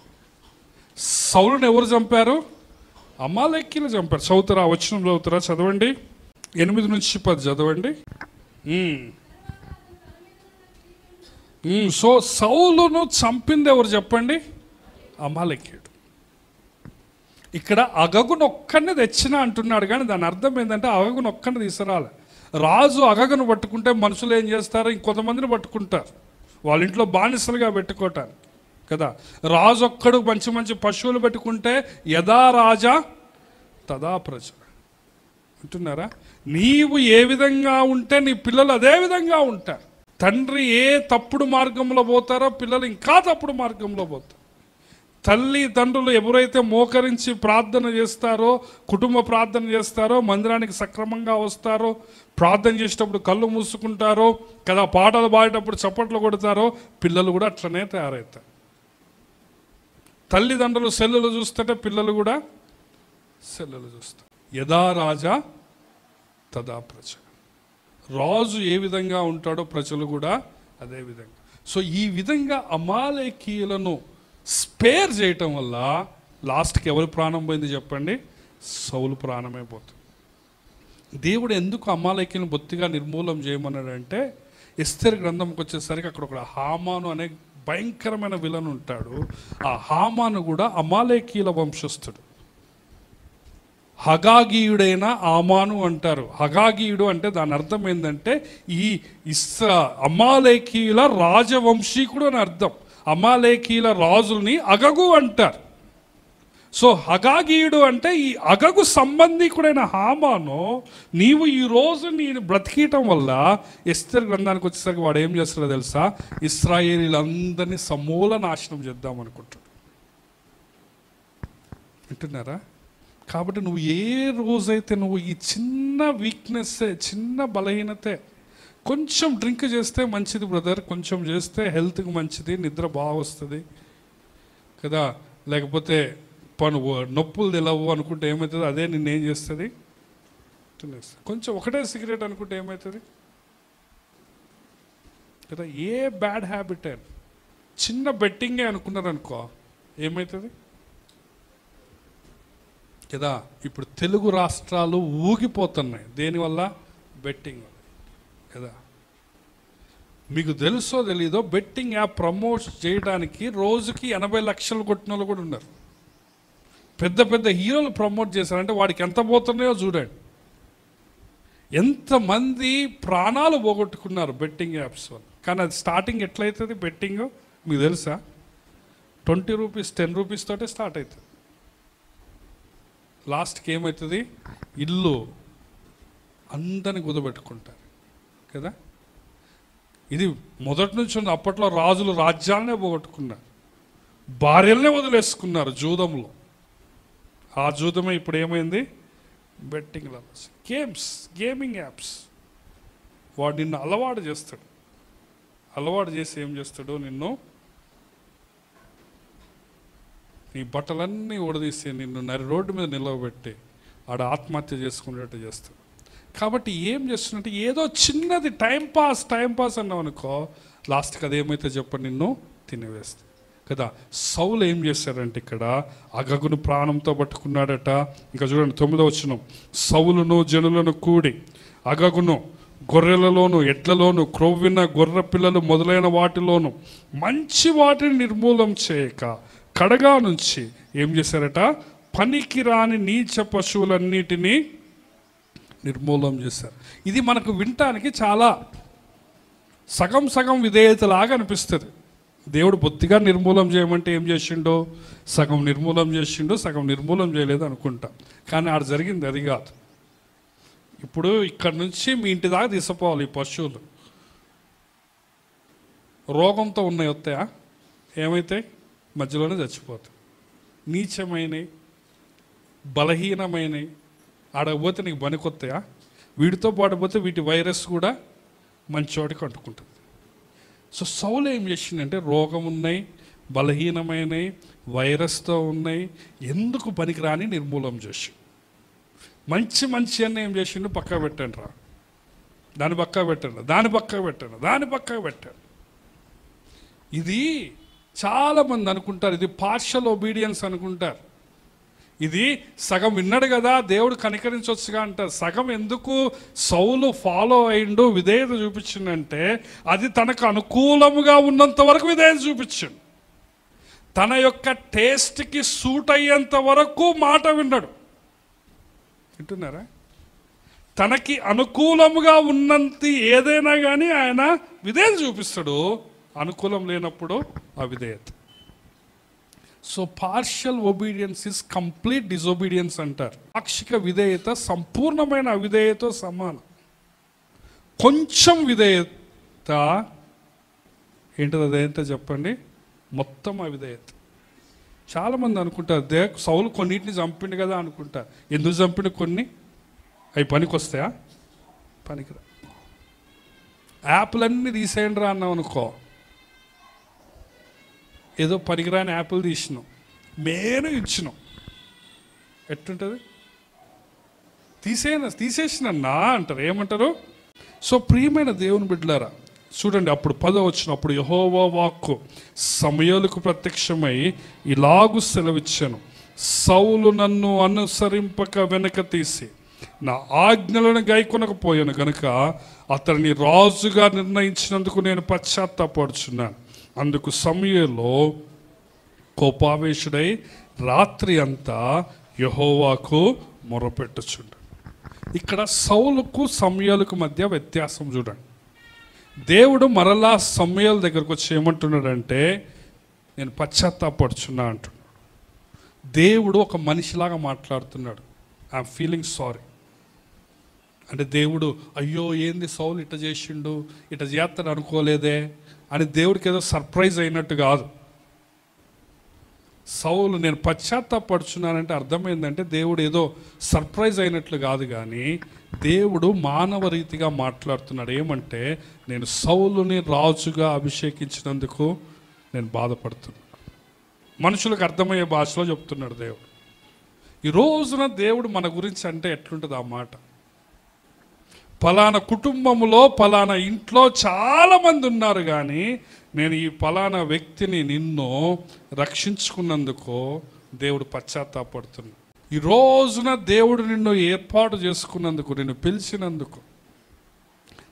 సౌలును ఎవరు చంపారు? అమాలేకీలు చంపారు. చదువుతారా? వచనం చదువుతారా? చదవండి, 8 నుంచి 10 చదవండి. సో సౌలును చంపింది ఎవరు చెప్పండి? అమాలేకీయుడు. ఇక్కడ అగగును ఒక్కడిని తెచ్చిన అంటున్నాడు, కానీ దాని అర్థం ఏంటంటే అగగును ఒక్కడిని తీసుకురాలి. రాజు అగగును పట్టుకుంటే మనుషులు ఏం చేస్తారు? ఇంకొంతమందిని పట్టుకుంటారు వాళ్ళ ఇంట్లో బానిసలుగా పెట్టుకోవటానికి కదా. రాజు ఒక్కడు మంచి మంచి పశువులు పెట్టుకుంటే యథా రాజా తదా ప్రజ అంటున్నారా. నీవు ఏ విధంగా ఉంటే నీ పిల్లలు అదే విధంగా ఉంటారు. తండ్రి ఏ తప్పుడు మార్గంలో పోతారో పిల్లలు ఇంకా తప్పుడు మార్గంలో పోతారు. తల్లిదండ్రులు ఎవరైతే మోకరించి ప్రార్థన చేస్తారో, కుటుంబ ప్రార్థన చేస్తారో, మందిరానికి సక్రమంగా వస్తారో, ప్రార్థన చేసేటప్పుడు కళ్ళు మూసుకుంటారో కదా, పాటలు పాడేటప్పుడు చప్పట్లు కొడతారో, పిల్లలు కూడా అట్లనే తయారవుతారు. తల్లిదండ్రులు సెల్లులు చూస్తుంటే పిల్లలు కూడా సెల్లులు చూస్తారు. యథా రాజా తదా ప్రజ. రాజు ఏ విధంగా ఉంటాడో ప్రజలు కూడా అదే విధంగా. సో ఈ విధంగా అమాలేకీయులను స్పేర్ చేయటం వల్ల లాస్ట్కి ఎవరి ప్రాణం పోయింది చెప్పండి? సౌలు ప్రాణమే పోతుంది. దేవుడు ఎందుకు అమాలేకీయులను బొత్తిగా నిర్మూలం చేయమన్నాడంటే, ఎస్తేరు గ్రంథంకి వచ్చేసరికి అక్కడ ఒక హామాను అనే భయంకరమైన విలన్ ఉంటాడు. ఆ హామాను కూడా అమాలేకీయుల వంశస్థుడు. హగాగీయుడైన ఆమాను అంటారు. హగాగీయుడు అంటే దాని అర్థం ఏంటంటే ఈ అమాలేకీయుల రాజవంశీకుడు అని అర్థం. అమాలేకీయుల రాజుల్ని అగగు అంటారు. సో హగాగీయుడు అంటే ఈ అగగు సంబంధికుడైన హామాను నీవు ఈరోజు నేను బ్రతికీయటం వల్ల ఎస్తేరు గ్రంథానికి వచ్చేసరికి వాడు ఏం చేస్తాడో తెలుసా? ఇశ్రాయేలీలందరినీ సమూల నాశనం చేద్దాం అనుకుంటాడు. వింటున్నారా? కాబట్టి నువ్వు ఏ రోజైతే నువ్వు ఈ చిన్న వీక్నెస్సే, చిన్న బలహీనతే, కొంచెం డ్రింక్ చేస్తే మంచిది బ్రదర్, కొంచెం చేస్తే హెల్త్కి మంచిది, నిద్ర బాగా వస్తుంది కదా, లేకపోతే నొప్పులు తెలవు అనుకుంటే ఏమవుతుంది? అదే నిన్నేం చేస్తుంది? కొంచెం ఒకటే సిగరెట్ అనుకుంటే ఏమవుతుంది కదా. ఏ బ్యాడ్ హ్యాబిట్ అయినా చిన్న బెట్టింగే అనుకున్నారనుకో ఏమవుతుంది కదా. ఇప్పుడు తెలుగు రాష్ట్రాలు ఊగిపోతున్నాయి దేనివల్ల? బెట్టింగ్ కదా. మీకు తెలుసో తెలీదో బెట్టింగ్ యాప్ ప్రమోట్ చేయడానికి రోజుకి 80 లక్షలు కొట్టిన వాళ్ళు కూడా ఉన్నారు. పెద్ద పెద్ద హీరోలు ప్రమోట్ చేశారంటే వాడికి ఎంత పోతున్నాయో చూడండి. ఎంతమంది ప్రాణాలు పోగొట్టుకున్నారు బెట్టింగ్ యాప్స్ వల్ల. కానీ అది స్టార్టింగ్ ఎట్లయితుంది బెట్టింగ్ మీకు తెలుసా? 20 రూపీస్ 10 రూపీస్ తోటే స్టార్ట్ అవుతుంది. లాస్ట్కి ఏమవుతుంది? ఇల్లు అందరిని కుదబెట్టుకుంటారు కదా. ఇది మొదటి నుంచి ఉంది. అప్పట్లో రాజులు రాజ్యాలనే పోగొట్టుకున్నారు, భార్యలనే వదిలేసుకున్నారు జూదంలో. ఆ జూదమే ఇప్పుడు ఏమైంది? Betting gaming apps. వాడు నిన్ను అలవాటు చేస్తాడు. అలవాటు చేసి ఏం చేస్తాడు? నిన్ను నీ బట్టలన్నీ ఊడదీసి నిన్ను నరి రోడ్డు మీద నిలవబెట్టి ఆడ ఆత్మహత్య చేసుకునేటట్టు చేస్తాడు. కాబట్టి ఏం చేస్తున్నట్టు ఏదో చిన్నది టైం పాస్ అన్నావు అనుకో, లాస్ట్కి అదేమైతే చెప్పండి నిన్ను తినివేస్తుంది కదా. సౌలు ఏం చేశారంటే ఇక్కడ అగగును ప్రాణంతో పట్టుకున్నాడట. ఇంకా చూడండి 9వ వచనం, సౌలును జనులను కూడి అగగును గొర్రెలలోను ఎడ్లలోను క్రొవ్విన గొర్రె పిల్లలు మొదలైన వాటిలోను మంచి వాటిని నిర్మూలం చేయక కడగా నుంచి ఏం చేశారట, పనికి రాని నీచ పశువులన్నిటినీ నిర్మూలం చేశారు. ఇది మనకు వినటానికి చాలా సగం విధేయతలాగా అనిపిస్తుంది. దేవుడు బొత్తిగా నిర్మూలం చేయమంటే ఏం చేసిండో, సగం నిర్మూలం చేసిండో, సగం నిర్మూలం చేయలేదు అనుకుంటా. కానీ ఆడ జరిగింది అది కాదు. ఇప్పుడు ఇక్కడ నుంచి మీ ఇంటి దాకా తీసుకుపోవాలి. ఈ పశువులు రోగంతో ఉన్నాయి, వస్తాయా? ఏమైతాయి? మధ్యలోనే చచ్చిపోతాయి. నీచమైనవి, బలహీనమైనవి ఆడకపోతే నీకు పనికొస్తాయా? వీటితో పాటు పోతే వీటి వైరస్ కూడా మంచోటికి అంటుకుంటుంది. సో సౌలు ఏం చేసిందంటే రోగం ఉన్నాయి, బలహీనమైనవి, వైరస్తో ఉన్నాయి, ఎందుకు పనికిరాని నిర్మూలం చేసి మంచి అన్న ఏం చేసిండు, పక్క పెట్టండి రా, దాని పక్క పెట్టండి, దాని పక్క పెట్టండి. ఇది చాలామంది అనుకుంటారు ఇది పార్షల్ ఒబీడియన్స్ అనుకుంటారు. ఇది సగం విన్నాడు కదా దేవుడు కనికరించవచ్చుగా అంటారు. సగం ఎందుకు సౌలు ఫాలో అయిండు, విధేయత చూపించిందంటే అది తనకు అనుకూలముగా ఉన్నంత వరకు విధేయత చూపించిండు. తన యొక్క టేస్ట్కి సూట్ అయ్యేంత వరకు మాట విన్నాడు. వింటున్నారా? తనకి అనుకూలముగా ఉన్నంత ఏదైనా కానీ ఆయన విధేయత చూపిస్తాడు, అనుకూలం లేనప్పుడు అవిధేయత. So partial obedience is complete disobedience అంటారు. పాక్షిక విధేయత సంపూర్ణమైన అవిధేయతో సమానం. కొంచెం విధేయత ఏంటది? అదేంటో చెప్పండి. మొత్తం అవిధేయత. చాలామంది అనుకుంటారు సౌలు కొన్నిటిని చంపిండు కదా అనుకుంటారు. ఎందుకు చంపిండు? కొన్ని అవి పనికి వస్తాయా? పనికిరా. యాప్లన్నీ తీసేయండి రా అన్నావు అనుకో, ఏదో పనికిరాని యాపిల్ తీసినాం, మేను ఇచ్చినాం, ఎట్టుంటుంది? తీసేసినన్నా అంటారు. ఏమంటారు? సో ప్రియమైన దేవుని బిడ్డలారా చూడండి, అప్పుడు 10వ వచనం, అప్పుడు యెహోవా వాక్కు సమూయేలుకు ప్రత్యక్షమై ఇలాగు సెలవిచ్చాను, సౌలు నన్ను అనుసరింపక వెనక తీసి నా ఆజ్ఞలను గైకొనకపోయాను గనుక అతన్ని రాజుగా నిర్ణయించినందుకు నేను పశ్చాత్తాపడుచున్నాను. అందుకు సమూయేలు కోపావేశుడై రాత్రి అంతా యెహోవాకు మొరపెట్టుచుండు. ఇక్కడ సౌలుకు సమూయేలుకు మధ్య వ్యత్యాసం చూడండి. దేవుడు మరలా సమూయేలు దగ్గరకు వచ్చి ఏమంటున్నాడంటే నేను పశ్చాత్తాపడుచున్నా అంటున్నాడు. దేవుడు ఒక మనిషిలాగా మాట్లాడుతున్నాడు. ఐఎమ్ ఫీలింగ్ సారీ అంటే దేవుడు అయ్యో ఏంది సౌలు ఇట్ట చేసిండు, ఇట్ట చేస్తాడు అనుకోలేదే అని దేవుడికి ఏదో సర్ప్రైజ్ అయినట్టు కాదు. సౌలు నేను పశ్చాత్తాపడుచున్నానంటే అర్థమైందంటే దేవుడు ఏదో సర్ప్రైజ్ అయినట్లు కాదు, కానీ దేవుడు మానవ రీతిగా మాట్లాడుతున్నాడు. ఏమంటే నేను సౌలుని రాజుగా అభిషేకించినందుకు నేను బాధపడుతున్నాను. మనుషులకు అర్థమయ్యే భాషలో చెప్తున్నాడు దేవుడు. ఈ రోజున దేవుడు మన గురించి అంటే ఎట్లుంటుంది ఆ మాట? పలానా కుటుంబంలో పలానా ఇంట్లో చాలామంది ఉన్నారు, కానీ నేను ఈ పలానా వ్యక్తిని నిన్ను రక్షించుకున్నందుకు దేవుడు పశ్చాత్తాపడుతున్నాడు. ఈ రోజున దేవుడు నిన్ను ఏర్పాటు చేసుకున్నందుకు, నిన్ను పిలిచినందుకు,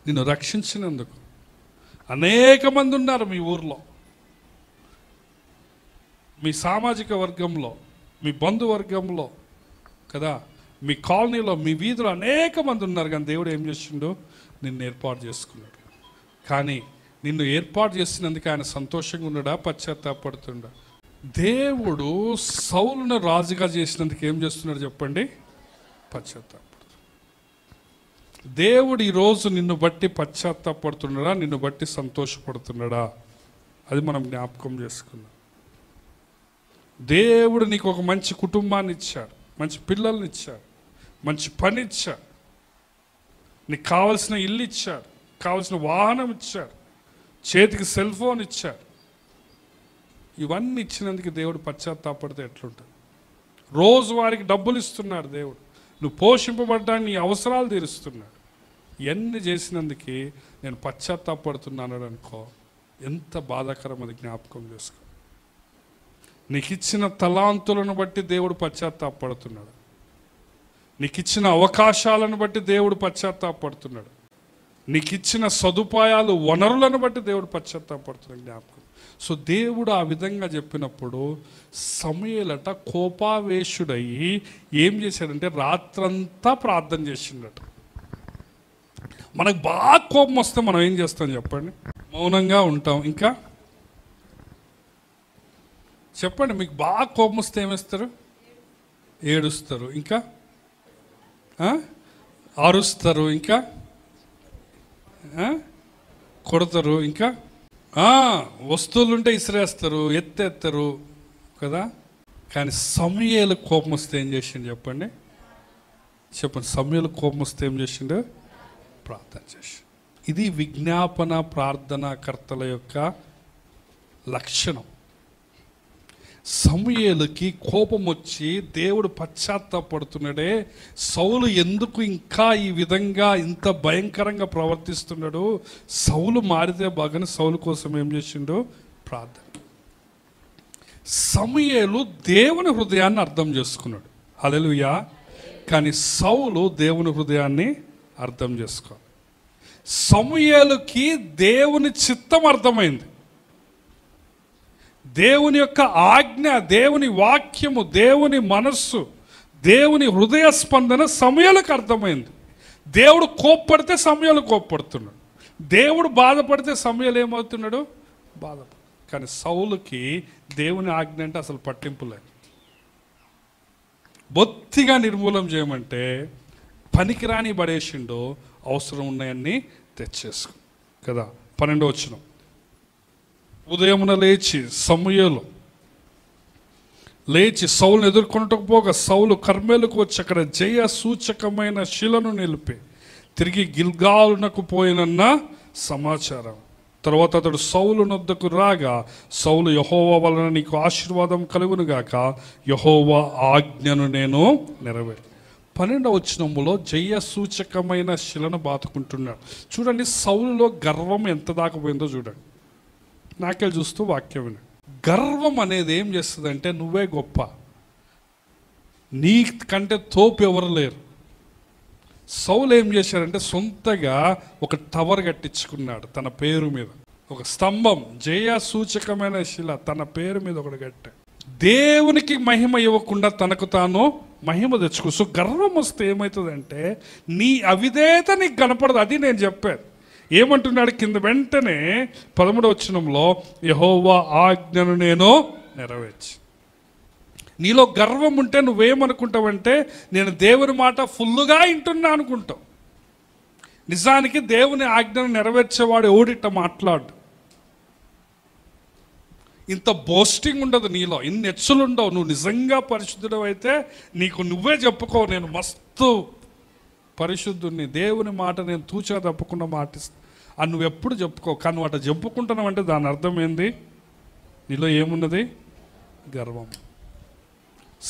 నిన్ను రక్షించినందుకు అనేక మంది ఉన్నారు మీ ఊర్లో, మీ సామాజిక వర్గంలో, మీ బంధువర్గంలో కదా, మీ కాలనీలో, మీ వీధిలో అనేక మంది ఉన్నారు. కానీ దేవుడు ఏం చేసిండు? నిన్ను ఏర్పాటు చేసుకున్నాడు. కానీ నిన్ను ఏర్పాటు చేసినందుకు ఆయన సంతోషంగా ఉన్నాడా, పశ్చాత్తాపడుతుండా? దేవుడు సౌలును రాజుగా చేసినందుకు ఏం చేస్తున్నాడు చెప్పండి? పశ్చాత్తాపడుతున్నాడు. దేవుడు ఈరోజు నిన్ను బట్టి పశ్చాత్తాపడుతున్నాడా, నిన్ను బట్టి సంతోషపడుతున్నాడా? అది మనం జ్ఞాపకం చేసుకుందాం. దేవుడు నీకు ఒక మంచి కుటుంబాన్ని ఇచ్చాడు, మంచి పిల్లల్ని ఇచ్చాడు, మంచి పని ఇచ్చాడు, నీకు కావలసిన ఇల్లు ఇచ్చాడు, కావలసిన వాహనం ఇచ్చాడు, చేతికి సెల్ ఫోన్ ఇచ్చాడు. ఇవన్నీ ఇచ్చినందుకు దేవుడు పశ్చాత్తాపడితే ఎట్లుంటుంది? రోజు వారికి డబ్బులు ఇస్తున్నాడు దేవుడు, నువ్వు పోషింపబడ్డానికి నీ అవసరాలు తీరుస్తున్నాడు. ఇవన్నీ చేసినందుకు నేను పశ్చాత్తాపడుతున్నాను అనుకో, ఎంత బాధాకరం, అది జ్ఞాపకం చేసుకో. నీకు ఇచ్చిన తలాంతులను బట్టి దేవుడు పశ్చాత్తాపడుతున్నాడు, నీకు ఇచ్చిన అవకాశాలను బట్టి దేవుడు పశ్చాత్తాపడుతున్నాడు, నీకు ఇచ్చిన సదుపాయాలు వనరులను బట్టి దేవుడు పశ్చాత్తాపడుతున్నాడు. జ్ఞాపకం. సో దేవుడు ఆ విధంగా చెప్పినప్పుడు సమూయేలట కోపావేశుడయ్యి ఏం చేశాడంటే రాత్రంతా ప్రార్థన చేసిండట. మనకు బాగా కోపం వస్తే మనం ఏం చేస్తాం చెప్పండి? మౌనంగా ఉంటాం. ఇంకా చెప్పండి, మీకు బాగా కోపం వస్తే ఏమేస్తారు? ఏడుస్తారు. ఇంకా అరుస్తారు. ఇంకా కొడతారు. ఇంకా వస్తువులు ఉంటే ఇసిరేస్తారు, ఎత్తేస్తారు కదా. కానీ సమూయేలు కోపం వస్తే ఏం చేసిండు చెప్పండి? సమూయేలు కోపం వస్తే ఏం చేసిండు? ప్రార్థన చేసి. ఇది విజ్ఞాపన ప్రార్థనా కర్తల యొక్క లక్షణం. సమూయేలుకి కోపం వచ్చి దేవుడు పశ్చాత్తాపడుతున్నాడే, సౌలు ఎందుకు ఇంకా ఈ విధంగా ఇంత భయంకరంగా ప్రవర్తిస్తున్నాడు, సౌలు మారితే బాగానే సౌలు కోసం ఏం చేసిండు? ప్రార్థన. సమూయేలు దేవుని హృదయాన్ని అర్థం చేసుకున్నాడు. హల్లెలూయా. కానీ సౌలు దేవుని హృదయాన్ని అర్థం చేసుకో. సమూయేలుకి దేవుని చిత్తం అర్థమైంది, దేవుని యొక్క ఆజ్ఞ, దేవుని వాక్యము, దేవుని మనస్సు, దేవుని హృదయ స్పందన సమూయేలుకు అర్థమైంది. దేవుడు కోప్పడితే సమూయేలు కోప్పడుతున్నాడు, దేవుడు బాధపడితే సమూయేలు ఏమవుతున్నాడు? బాధపడు. కానీ సౌలుకి దేవుని ఆజ్ఞ అంటే అసలు పట్టింపు లేదు. బొత్తిగా నిర్మూలం చేయమంటే పనికిరాని పడేసిండో, అవసరం ఉన్నాయన్నీ తెచ్చేసుకో కదా. 12వ వచనం. ఉదయమున లేచి సమూయేలు లేచి సౌలును ఎదుర్కొనటకు పోగా సౌలు కర్మేలుకు వచ్చి అక్కడ జయ సూచకమైన శిలను నిలిపి తిరిగి గిల్గాలునకు పోయినన్న సమాచారం. తర్వాత అతడు సౌలు నొద్దకు రాగా, సౌలు యెహోవా వలన నీకు ఆశీర్వాదం కలుగునుగాక, యెహోవా ఆజ్ఞను నేను నెరవేర్చు. 12వ వచనములో జయ సూచకమైన శిలను బాతుకుంటున్నాడు. చూడండి, సౌలులో గర్వం ఎంత దాకా పోయిందో చూడండి. నాకెళ్ళి చూస్తూ వాక్యం వినండి. గర్వం అనేది ఏం చేస్తుందంటే నువ్వే గొప్ప, నీ కంటే తోపు ఎవరు లేరు. సౌలు ఏం చేశాడంటే సొంతగా ఒక టవర్ కట్టించుకున్నాడు తన పేరు మీద, ఒక స్తంభం, జయ సూచకమైన శిల తన పేరు మీద ఒకటి కట్టాడు. దేవునికి మహిమ ఇవ్వకుండా తనకు తాను మహిమ తెచ్చుకో. సో గర్వం వస్తే ఏమవుతుందంటే నీ అవిధేయత నీకు కనపడదు. అది నేను చెప్పాను. ఏమంటున్నాడు కింద వెంటనే 13వ వచనంలో, యెహోవా ఆజ్ఞను నేను నెరవేర్చి. నీలో గర్వం ఉంటే నువ్వేమనుకుంటావంటే నేను దేవుని మాట ఫుల్లుగా వింటున్నా అనుకుంటావు. నిజానికి దేవుని ఆజ్ఞను నెరవేర్చేవాడు ఎవడిట్ట మాట్లాడు. ఇంత బోస్టింగ్ ఉండదు నీలో, ఇన్ని హెచ్చులు ఉండవు. నువ్వు నిజంగా పరిశుద్ధుడు అయితే నీకు నువ్వే చెప్పుకో, నేను మస్తు పరిశుద్ధుడిని, దేవుని మాట నేను తూచా తప్పకుండా మాటిస్తాను అని నువ్వు ఎప్పుడు చెప్పుకో. కానీ నువ్వు అట్లా చెప్పుకుంటున్నావు అంటే దాని అర్థం ఏంది? నీలో ఏమున్నది? గర్వం.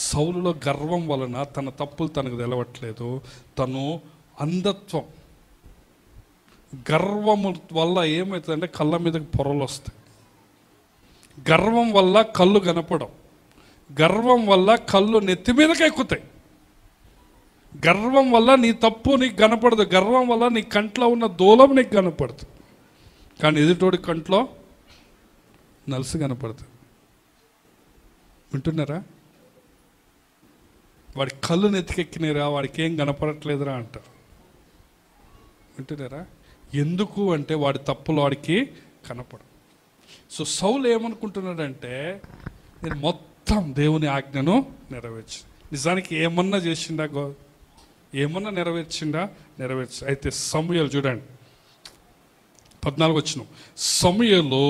సౌలులో గర్వం వలన తన తప్పులు తనకు తెలవట్లేదు. తను అంధత్వం, గర్వము వల్ల ఏమవుతుందంటే కళ్ళ మీదకి పొరలు వస్తాయి. గర్వం వల్ల కళ్ళు కనపడం, గర్వం వల్ల కళ్ళు నెత్తి మీదకి ఎక్కుతాయి. గర్వం వల్ల నీ తప్పు నీకు కనపడదు, గర్వం వల్ల నీ కంట్లో ఉన్న దూలం నీకు కనపడదు. కానీ ఎదుటోడి కంట్లో నలుసు కనపడుతుంది. వింటున్నారా? వాడి కళ్ళు నెత్తికెక్కినారా, వాడికి ఏం కనపడట్లేదురా అంటారు. వింటున్నారా? ఎందుకు అంటే వాడి తప్పులు వాడికి కనపడదు. సో సౌలు ఏమనుకుంటున్నాడంటే నేను మొత్తం దేవుని ఆజ్ఞను నెరవేర్చు. నిజానికి ఏమన్నా చేసిండా? ఏమన్నా నెరవేర్చిండా? నెరవేర్చు. అయితే సమూయేలు చూడండి 14వ వచనం. సమూయేలు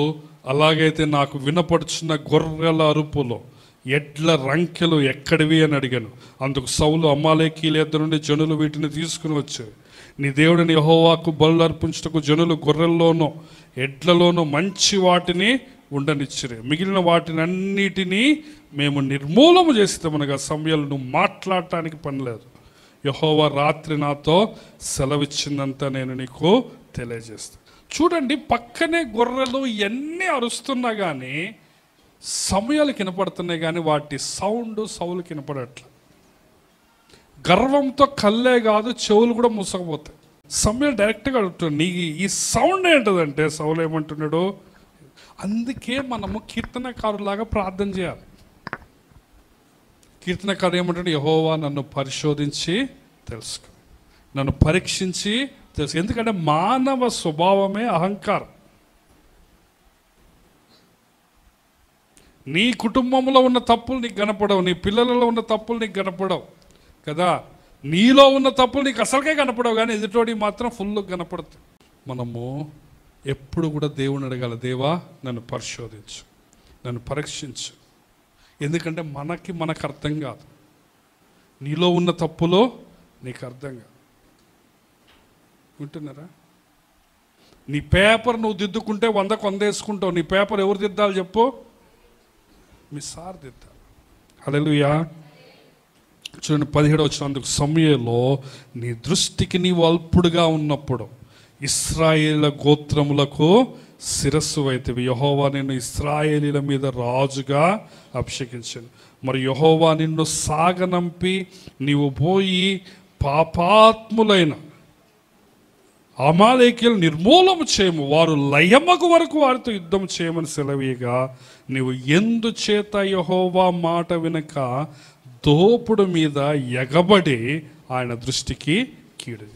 అలాగైతే నాకు వినపడుచున్న గొర్రెల అరుపులో ఎడ్ల రంకెలు ఎక్కడివి అని అడిగాను. అందుకు సౌలు, అమాలేకీయుల యొద్ద నుండి జనులు వీటిని తీసుకుని వచ్చారు. నీ దేవుడిని యెహోవాకు బలులు అర్పించుటకు జనులు గొర్రెల్లోనూ ఎడ్లలోనూ మంచి వాటిని ఉండనిచ్చిరి. మిగిలిన వాటినన్నిటినీ మేము నిర్మూలము చేస్తామనగా సమూయేలు నువ్వు మాట్లాడటానికి పని లేదు, యెహోవా రాత్రి నాతో సెలవిచ్చిందంతా నేను నీకు తెలియజేస్తాను. చూడండి, పక్కనే గొర్రెలు ఎన్ని అరుస్తున్నా కానీ సమూయేలుకి వినపడుతున్నాయి, కానీ వాటి సౌండ్ సౌలుకి వినపడట్ల. గర్వంతో కళ్ళే కాదు చెవులు కూడా మూసకపోతాయి. సమూయేలు డైరెక్ట్గా అడుగుతాడు, నీ ఈ సౌండ్ ఏంటదంటే సౌలు ఏమంటున్నాడు? అందుకే మనము కీర్తనకారులాగా ప్రార్థన చేయాలి. కీర్తనకారు ఏమంటాడు? యెహోవా నన్ను పరిశోధించి తెలుసుకో, నన్ను పరీక్షించి తెలుసు. ఎందుకంటే మానవ స్వభావమే అహంకారం. నీ కుటుంబంలో ఉన్న తప్పులు నీకు కనపడవు, నీ పిల్లలలో ఉన్న తప్పులు నీకు కనపడవు కదా, నీలో ఉన్న తప్పులు నీకు అసలుకే కనపడవు, కానీ ఎదుటోడి మాత్రం ఫుల్ కనపడుతుంది. మనము ఎప్పుడు కూడా దేవుని అడగాలి, దేవా నన్ను పరిశోధించు, నన్ను పరీక్షించు. ఎందుకంటే మనకు అర్థం కాదు, నీలో ఉన్న తప్పులో నీకు అర్థం కాదు. వింటున్నారా? నీ పేపర్ నువ్వు దిద్దుకుంటే 100 వేసుకుంటావు. నీ పేపర్ ఎవరు దిద్దాలి చెప్పు? మీ సార్ దిద్దాలి. హల్లెలూయా. చూడండి 17వ వచనం, సమూయేలు నీ దృష్టికి నీవు అల్పుడుగా ఉన్నప్పుడు ఇశ్రాయేలు గోత్రములకు శిరస్సు అయితివి. యెహోవా నిన్ను ఇశ్రాయేలీల మీద రాజుగా అభిషేకించాను. మరి యెహోవా నిన్ను సాగనంపి నీవు పోయి పాపాత్ములైన అమాలేకీయులను నిర్మూలము చేయము, వారు లయమగు వరకు వారితో యుద్ధం చేయమని సెలవీయగా నీవు ఎందుచేత యెహోవా మాట వినక దోపుడు మీద ఎగబడి ఆయన దృష్టికి కీడు.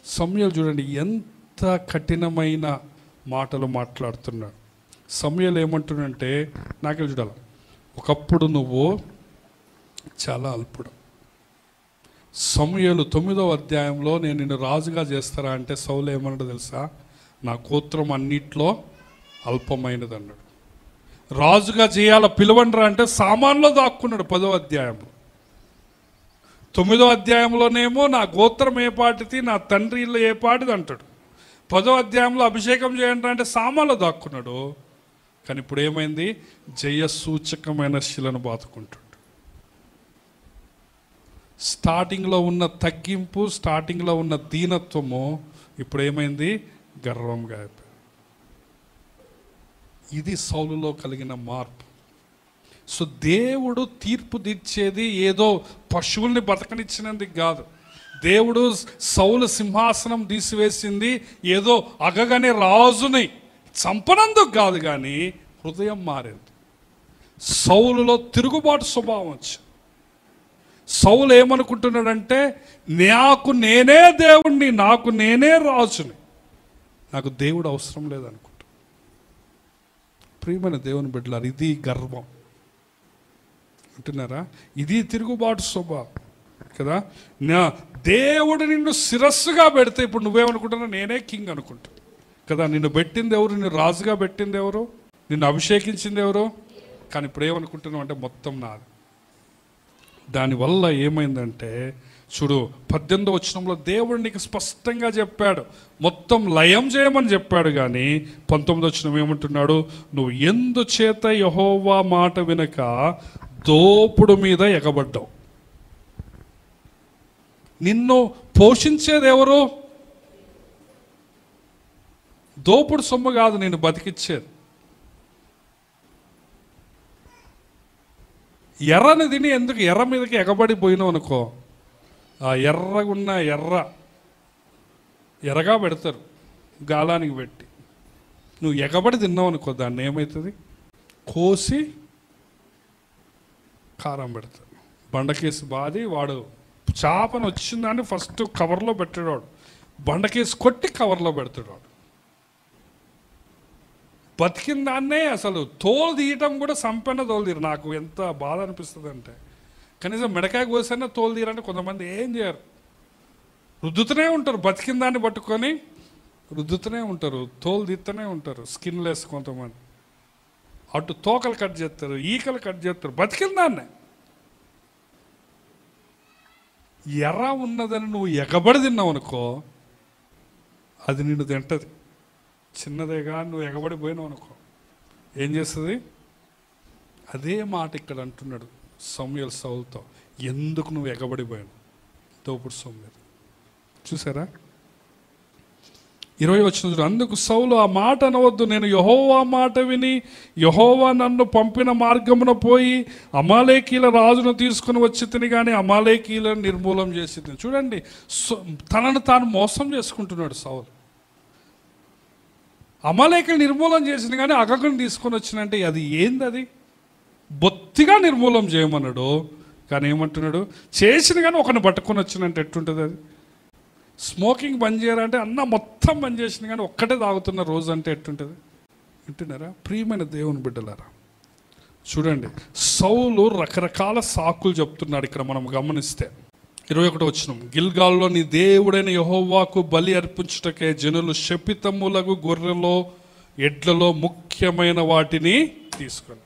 సమూయేలు చూడండి ఎంత కఠినమైన మాటలు మాట్లాడుతున్నాడు. సమూయేలు ఏమంటున్నాడంటే, నాకే చూడాలి, ఒకప్పుడు నువ్వు చాలా అల్పుడు. సమూయేలు 9వ అధ్యాయంలో నేను నిన్ను రాజుగా చేస్తారా అంటే సౌలు ఏమన్నాడు తెలుసా? నా గోత్రం అన్నిట్లో అల్పమైనది అన్నాడు. రాజుగా చేయాల పిలవండ్రా అంటే సామాన్లో దాక్కున్నాడు 10వ అధ్యాయంలో. 9వ అధ్యాయంలోనేమో నా గోత్రం ఏ పాటిది, నా తండ్రి ఇల్లు ఏ పాటిది అంటాడు. 10వ అధ్యాయంలో అభిషేకం చేయండి అంటే సామాన్లో దాక్కున్నాడు. కానీ ఇప్పుడు ఏమైంది? జయ సూచకమైన శిలను బాతుకుంటాడు. స్టార్టింగ్లో ఉన్న తగ్గింపు, స్టార్టింగ్లో ఉన్న దీనత్వము ఇప్పుడు ఏమైంది? గర్వంగా అయిపోయింది. ఇది సౌలులో కలిగిన మార్పు. సో దేవుడు తీర్పు తీర్చేది ఏదో పశువుల్ని బతకనిచ్చినందుకు కాదు. దేవుడు సౌలు సింహాసనం తీసివేసింది ఏదో అగగనే రాజుని చంపనందుకు కాదు, కానీ హృదయం మారింది. సౌలులో తిరుగుబాటు స్వభావం వచ్చింది. సౌలు ఏమనుకుంటున్నాడంటే, నాకు నేనే దేవుణ్ణి, నాకు నేనే రాజుని, నాకు దేవుడు అవసరం లేదనుకుంటా. ప్రియమైన దేవుని బిడ్డలారా, ఇది గర్వం. అంటున్నారా? ఇది తిరుగుబాటు స్వభావం కదా. నా దేవుడు నిన్ను శిరస్సుగా పెడితే ఇప్పుడు నువ్వేమనుకుంటున్నావు? నేనే కింగ్ అనుకుంటా కదా. నిన్ను పెట్టింది ఎవరు? నిన్ను రాజుగా పెట్టింది ఎవరు? నిన్ను అభిషేకించింది ఎవరు? కానీ ఇప్పుడు ఏమనుకుంటున్నావు అంటే మొత్తం నాది. దానివల్ల ఏమైందంటే చూడు 18వ వచనంలో దేవుడు నీకు స్పష్టంగా చెప్పాడు, మొత్తం లయం చేయమని చెప్పాడు. కానీ 19వ వచనం ఏమంటున్నాడు? నువ్వు ఎందుచేత యెహోవా మాట వినక దోపుడు మీద ఎగబడ్డావు. నిన్ను పోషించేది ఎవరు? దోపుడు సొమ్ము కాదు నేను బతికిచ్చేది. ఎర్రని తిని ఎందుకు ఎర్ర మీదకి ఎగబడి పోయినావు అనుకో, ఆ ఎర్రగున్న ఎర్రగా పెడతారు గాలానికి పెట్టి. నువ్వు ఎగబడి తిన్నావు అనుకో, దాన్ని ఏమవుతుంది? కోసి కారం పెడతారు. బండకేసి బాది వాడు చేపను వచ్చిందని ఫస్ట్ కవర్లో పెట్టాడు, బండకేసి కొట్టి కవర్లో పెడతాడు. వాడు బతికిన దాన్నే అసలు తోలు తీయటం కూడా సంపన్న తోలు తీరు. నాకు ఎంత బాధ అనిపిస్తుంది అంటే, కనీసం మిడకాయ కోసైనా తోలు తీయాలంటే కొంతమంది ఏం చేయరు, రుద్దుతూనే ఉంటారు. బతికిన దాన్ని పట్టుకొని రుద్దుతూనే ఉంటారు, తోలు తీస్తూనే ఉంటారు. స్కిన్లెస్ కొంతమంది అటు తోకలు కట్ చేస్తారు, ఈకలు కట్ చేస్తారు, బతికిన దాన్నే. ఎర్ర ఉన్నదని నువ్వు ఎగబడి తిన్నావు అనుకో, అది నిన్ను తింటది. చిన్నదేగా నువ్వు ఎగబడిపోయినావు అనుకో, ఏం చేస్తుంది? అదే మాట ఇక్కడ అంటున్నాడు సమూయేలు సౌలుతో, ఎందుకు నువ్వు ఎగబడిపోయాను తోపుడు సమూయేలు. చూసారా 20 వచనం, అందుకు సౌలు ఆ మాట అనవద్దు, నేను యెహోవా మాట విని యెహోవా నన్ను పంపిన మార్గమున పోయి అమాలేకీల రాజును తీసుకుని వచ్చి తిని కానీ అమాలేకీలను నిర్మూలం చేసి తిని. చూడండి, తనను తాను మోసం చేసుకుంటున్నాడు సౌలు. అమాలేకీలు నిర్మూలం చేసిన కానీ అగగుని తీసుకొని వచ్చినంటే అది ఏంది? అది బొత్తిగా నిర్మూలం చేయమన్నాడు. కానీ ఏమంటున్నాడు? చేసిన కానీ ఒకరిని పట్టుకొని వచ్చినంటే ఎట్టుంటుంది అది? స్మోకింగ్ బంద్ చేయాలంటే అన్న మొత్తం బంద్ చేసిన కానీ ఒక్కటే తాగుతున్న రోజు అంటే ఎట్టుంటుంది? వింటున్నారా ప్రియమైన దేవుని బిడ్డలారా? చూడండి, సౌలు రకరకాల సాకులు చెప్తున్నాడు ఇక్కడ మనం గమనిస్తే. 21 వచనం, గిల్గాల్లో నీ దేవుడైన యెహోవాకు బలి అర్పించుటకే జనులు శపితములకు గొర్రెలో ఎడ్లలో ముఖ్యమైన వాటిని తీసుకొని.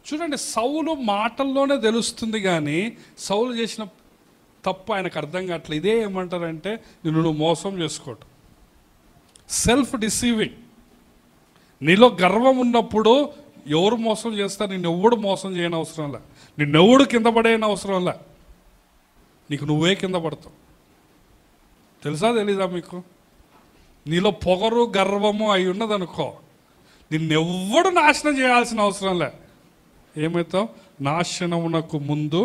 చూడండి, సౌలు మాటల్లోనే తెలుస్తుంది కానీ సౌలు చేసిన తప్పు ఆయనకు అర్థం కావట్లేదు. ఇదే ఏమంటారంటే నువ్వు మోసం చేసుకోవటం, సెల్ఫ్ డిసీవింగ్. నీలో గర్వం ఉన్నప్పుడు ఎవరు మోసం చేస్తారు? నిన్నెవ్వడు మోసం చేయని అవసరంలే, నిన్నెవ్వడు కింద పడేయని అవసరంలే, నీకు నువ్వే కింద పడతావు. తెలుసా తెలీదా మీకు? నీలో పొగరు గర్వము అయి ఉన్నదనుకో, నిన్నెవ్వడు నాశనం చేయాల్సిన అవసరంలే. ఏమవుతావు? నాశనమునకు ముందు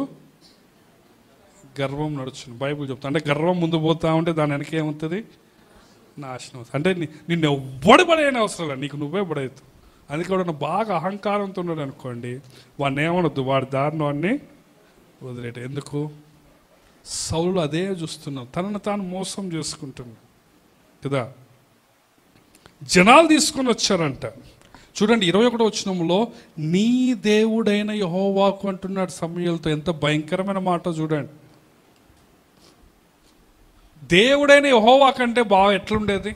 గర్వం నడుచును బైబిల్ చెప్తా. అంటే గర్వం ముందు పోతా ఉంటే దాని వెనక ఏమవుతుంది? నాశనం. అంటే నిన్ను ఎవ్వడు పడేయని అవసరం లేదు, నీకు నువ్వే పడేయవు. అందుకే కూడా బాగా అహంకారంతో ఉన్నాడు అనుకోండి, వాడిని ఏమనొద్దు, వాడి దారిని వాడిని వదిలేట. ఎందుకు? సౌలు అదే చూస్తున్నాడు, తనను తాను మోసం చేసుకుంటున్నాడు కదా. జనాలు తీసుకొని వచ్చారంట. చూడండి 21 వచనంలో నీ దేవుడైన యెహోవాకు అంటున్నాడు సమూయేలుతో. ఎంత భయంకరమైన మాట చూడండి. దేవుడైన యెహోవా కంటే బాగా ఎట్లుండేది?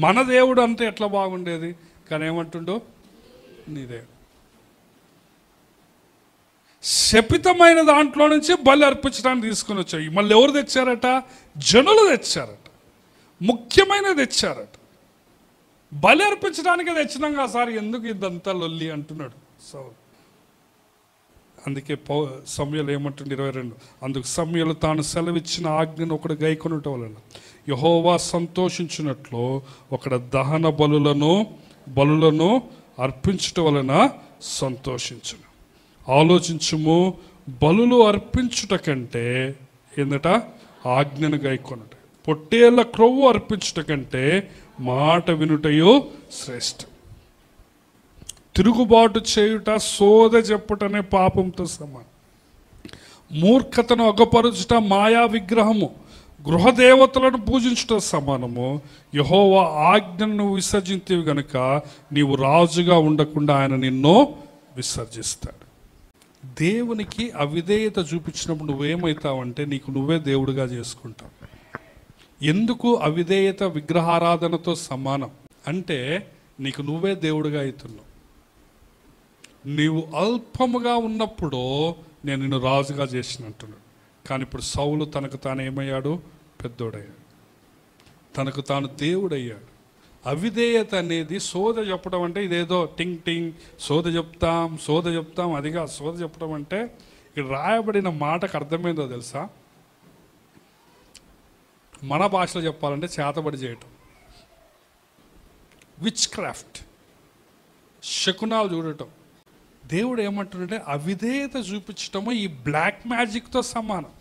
మన దేవుడు అంటే ఎట్లా బాగుండేది? కానీ ఏమంటుండో నీ దేవుడు. శపితమైన దాంట్లో నుంచి బలి అర్పించడానికి తీసుకుని వచ్చాయి. మళ్ళీ ఎవరు తెచ్చారట? జనులు తెచ్చారట, ముఖ్యమైనది తెచ్చారట. బలి అర్పించడానికి తెచ్చినాం కదా సార్, ఎందుకు ఇదంతా లొల్లి అంటున్నాడు సౌలు. అందుకే సమూయేలు ఏమంటుండే 22, అందుకు సమూయేలు తాను సెలవిచ్చిన ఆజ్ఞను ఒకడు గైకొనుట వలన యెహోవా సంతోషించినట్లు ఒకడు దహన బలులను అర్పించుట వలన సంతోషించును. ఆలోచించుము, బలులు అర్పించుట కంటే ఏందట? ఆజ్ఞను గైకొనుట. పొట్టేళ్ల క్రొవ్వు అర్పించుట కంటే మాట వినుటయో శ్రేష్టం. తిరుగుబాటు చేయుట, సోద చెప్పుటనే పాపంతో సమానం. మూర్ఖతను అగపరుచుట, మాయా విగ్రహము, గృహదేవతలను పూజించుట సమానము. యెహోవా ఆజ్ఞను విసర్జించేవి గనుక నీవు రాజుగా ఉండకుండా ఆయన నిన్ను విసర్జిస్తాడు. దేవునికి అవిధేయత చూపించినప్పుడు నువ్వేమవుతావంటే నీకు నువ్వే దేవుడిగా చేసుకుంటావు. ఎందుకు అవిధేయత విగ్రహారాధనతో సమానం అంటే నీకు నువ్వే దేవుడిగా అవుతున్నావు. నీవు అల్పముగా ఉన్నప్పుడు నేను నిన్ను రాజుగా చేసినట్టున్నాడు. కానీ ఇప్పుడు సౌలు తనకు తాను ఏమయ్యాడు? పెద్దోడయ్యాడు, తనకు తాను దేవుడయ్యాడు. అవిధేయత అనేది సోద చెప్పడం అంటే ఇదేదో టింగ్ టింగ్ సోద చెప్తాం అదిగా. సోద చెప్పడం అంటే ఇక్కడ రాయబడిన మాటకు అర్థమైందో తెలుసా? మన భాషలో చెప్పాలంటే చేతబడి చేయటం, విచ్ క్రాఫ్ట్, శకునాలు చూడటం. దేవుడు ఏమంటున్నాడంటే అవిధేయత చూపించటము ఈ బ్లాక్ మ్యాజిక్తో సమానం.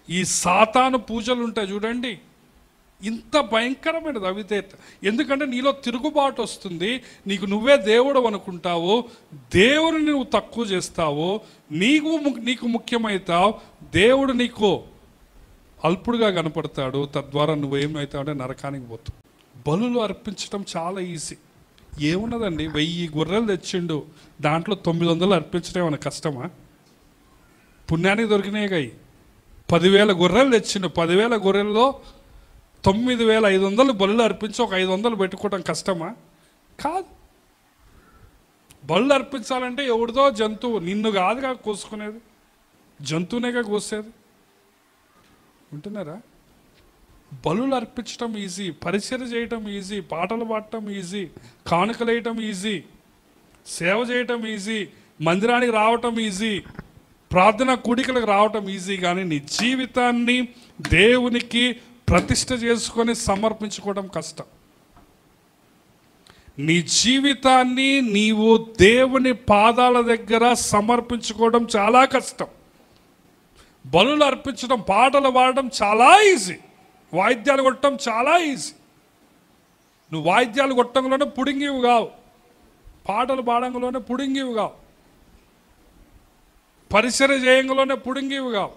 ఈ సాతాను పూజలు ఉంటాయి చూడండి, ఇంత భయంకరమైనది అవిధేయత. ఎందుకంటే నీలో తిరుగుబాటు వస్తుంది, నీకు నువ్వే దేవుడు అనుకుంటావు, దేవుడిని నువ్వు తక్కువ చేస్తావు, నీకు ముఖ్యమవుతావు, దేవుడు నీకు అల్పుడుగా కనపడతాడు. తద్వారా నువ్వేమవుతావు అంటే నరకానికి పోతావు. బలులు అర్పించడం చాలా ఈజీ. ఏమున్నదండి, 1000 గొర్రెలు తెచ్చిండు, దాంట్లో 900 అర్పించడం ఏమైనా కష్టమా? పుణ్యానికి దొరికినాయి. 10,000 గొర్రెలు తెచ్చిండు, 10,000 గొర్రెల్లో 9,500 బలులు అర్పించి ఒక 500 పెట్టుకోవడం కష్టమా? కాదు. బలులు అర్పించాలంటే ఎవరిదో జంతువు, నిన్ను కాదుగా కోసుకునేది, జంతువునేగా కోసేది. వింటున్నారా? బలులు అర్పించడం ఈజీ, పరిచర్య చేయటం ఈజీ, పాటలు పాడటం ఈజీ, కానుకలు వేయటం ఈజీ, సేవ చేయటం ఈజీ, మందిరానికి రావటం ఈజీ, ప్రార్థన కూడికలకు రావటం ఈజీ. కానీ నీ జీవితాన్ని దేవునికి ప్రతిష్ఠ చేసుకొని సమర్పించుకోవడం కష్టం. నీ జీవితాన్ని నీవు దేవుని పాదాల దగ్గర సమర్పించుకోవడం చాలా కష్టం. బలులు అర్పించడం, పాటలు పాడడం చాలా ఈజీ, వాయిద్యాలు కొట్టడం చాలా ఈజీ. నువ్వు వాయిద్యాలు కొట్టడంలోనే పుడింగివి కావు, పాటలు పాడంలోనే పుడింగివి కావు, పరిచర్య చేయంలోనే పుడింగివి కావు.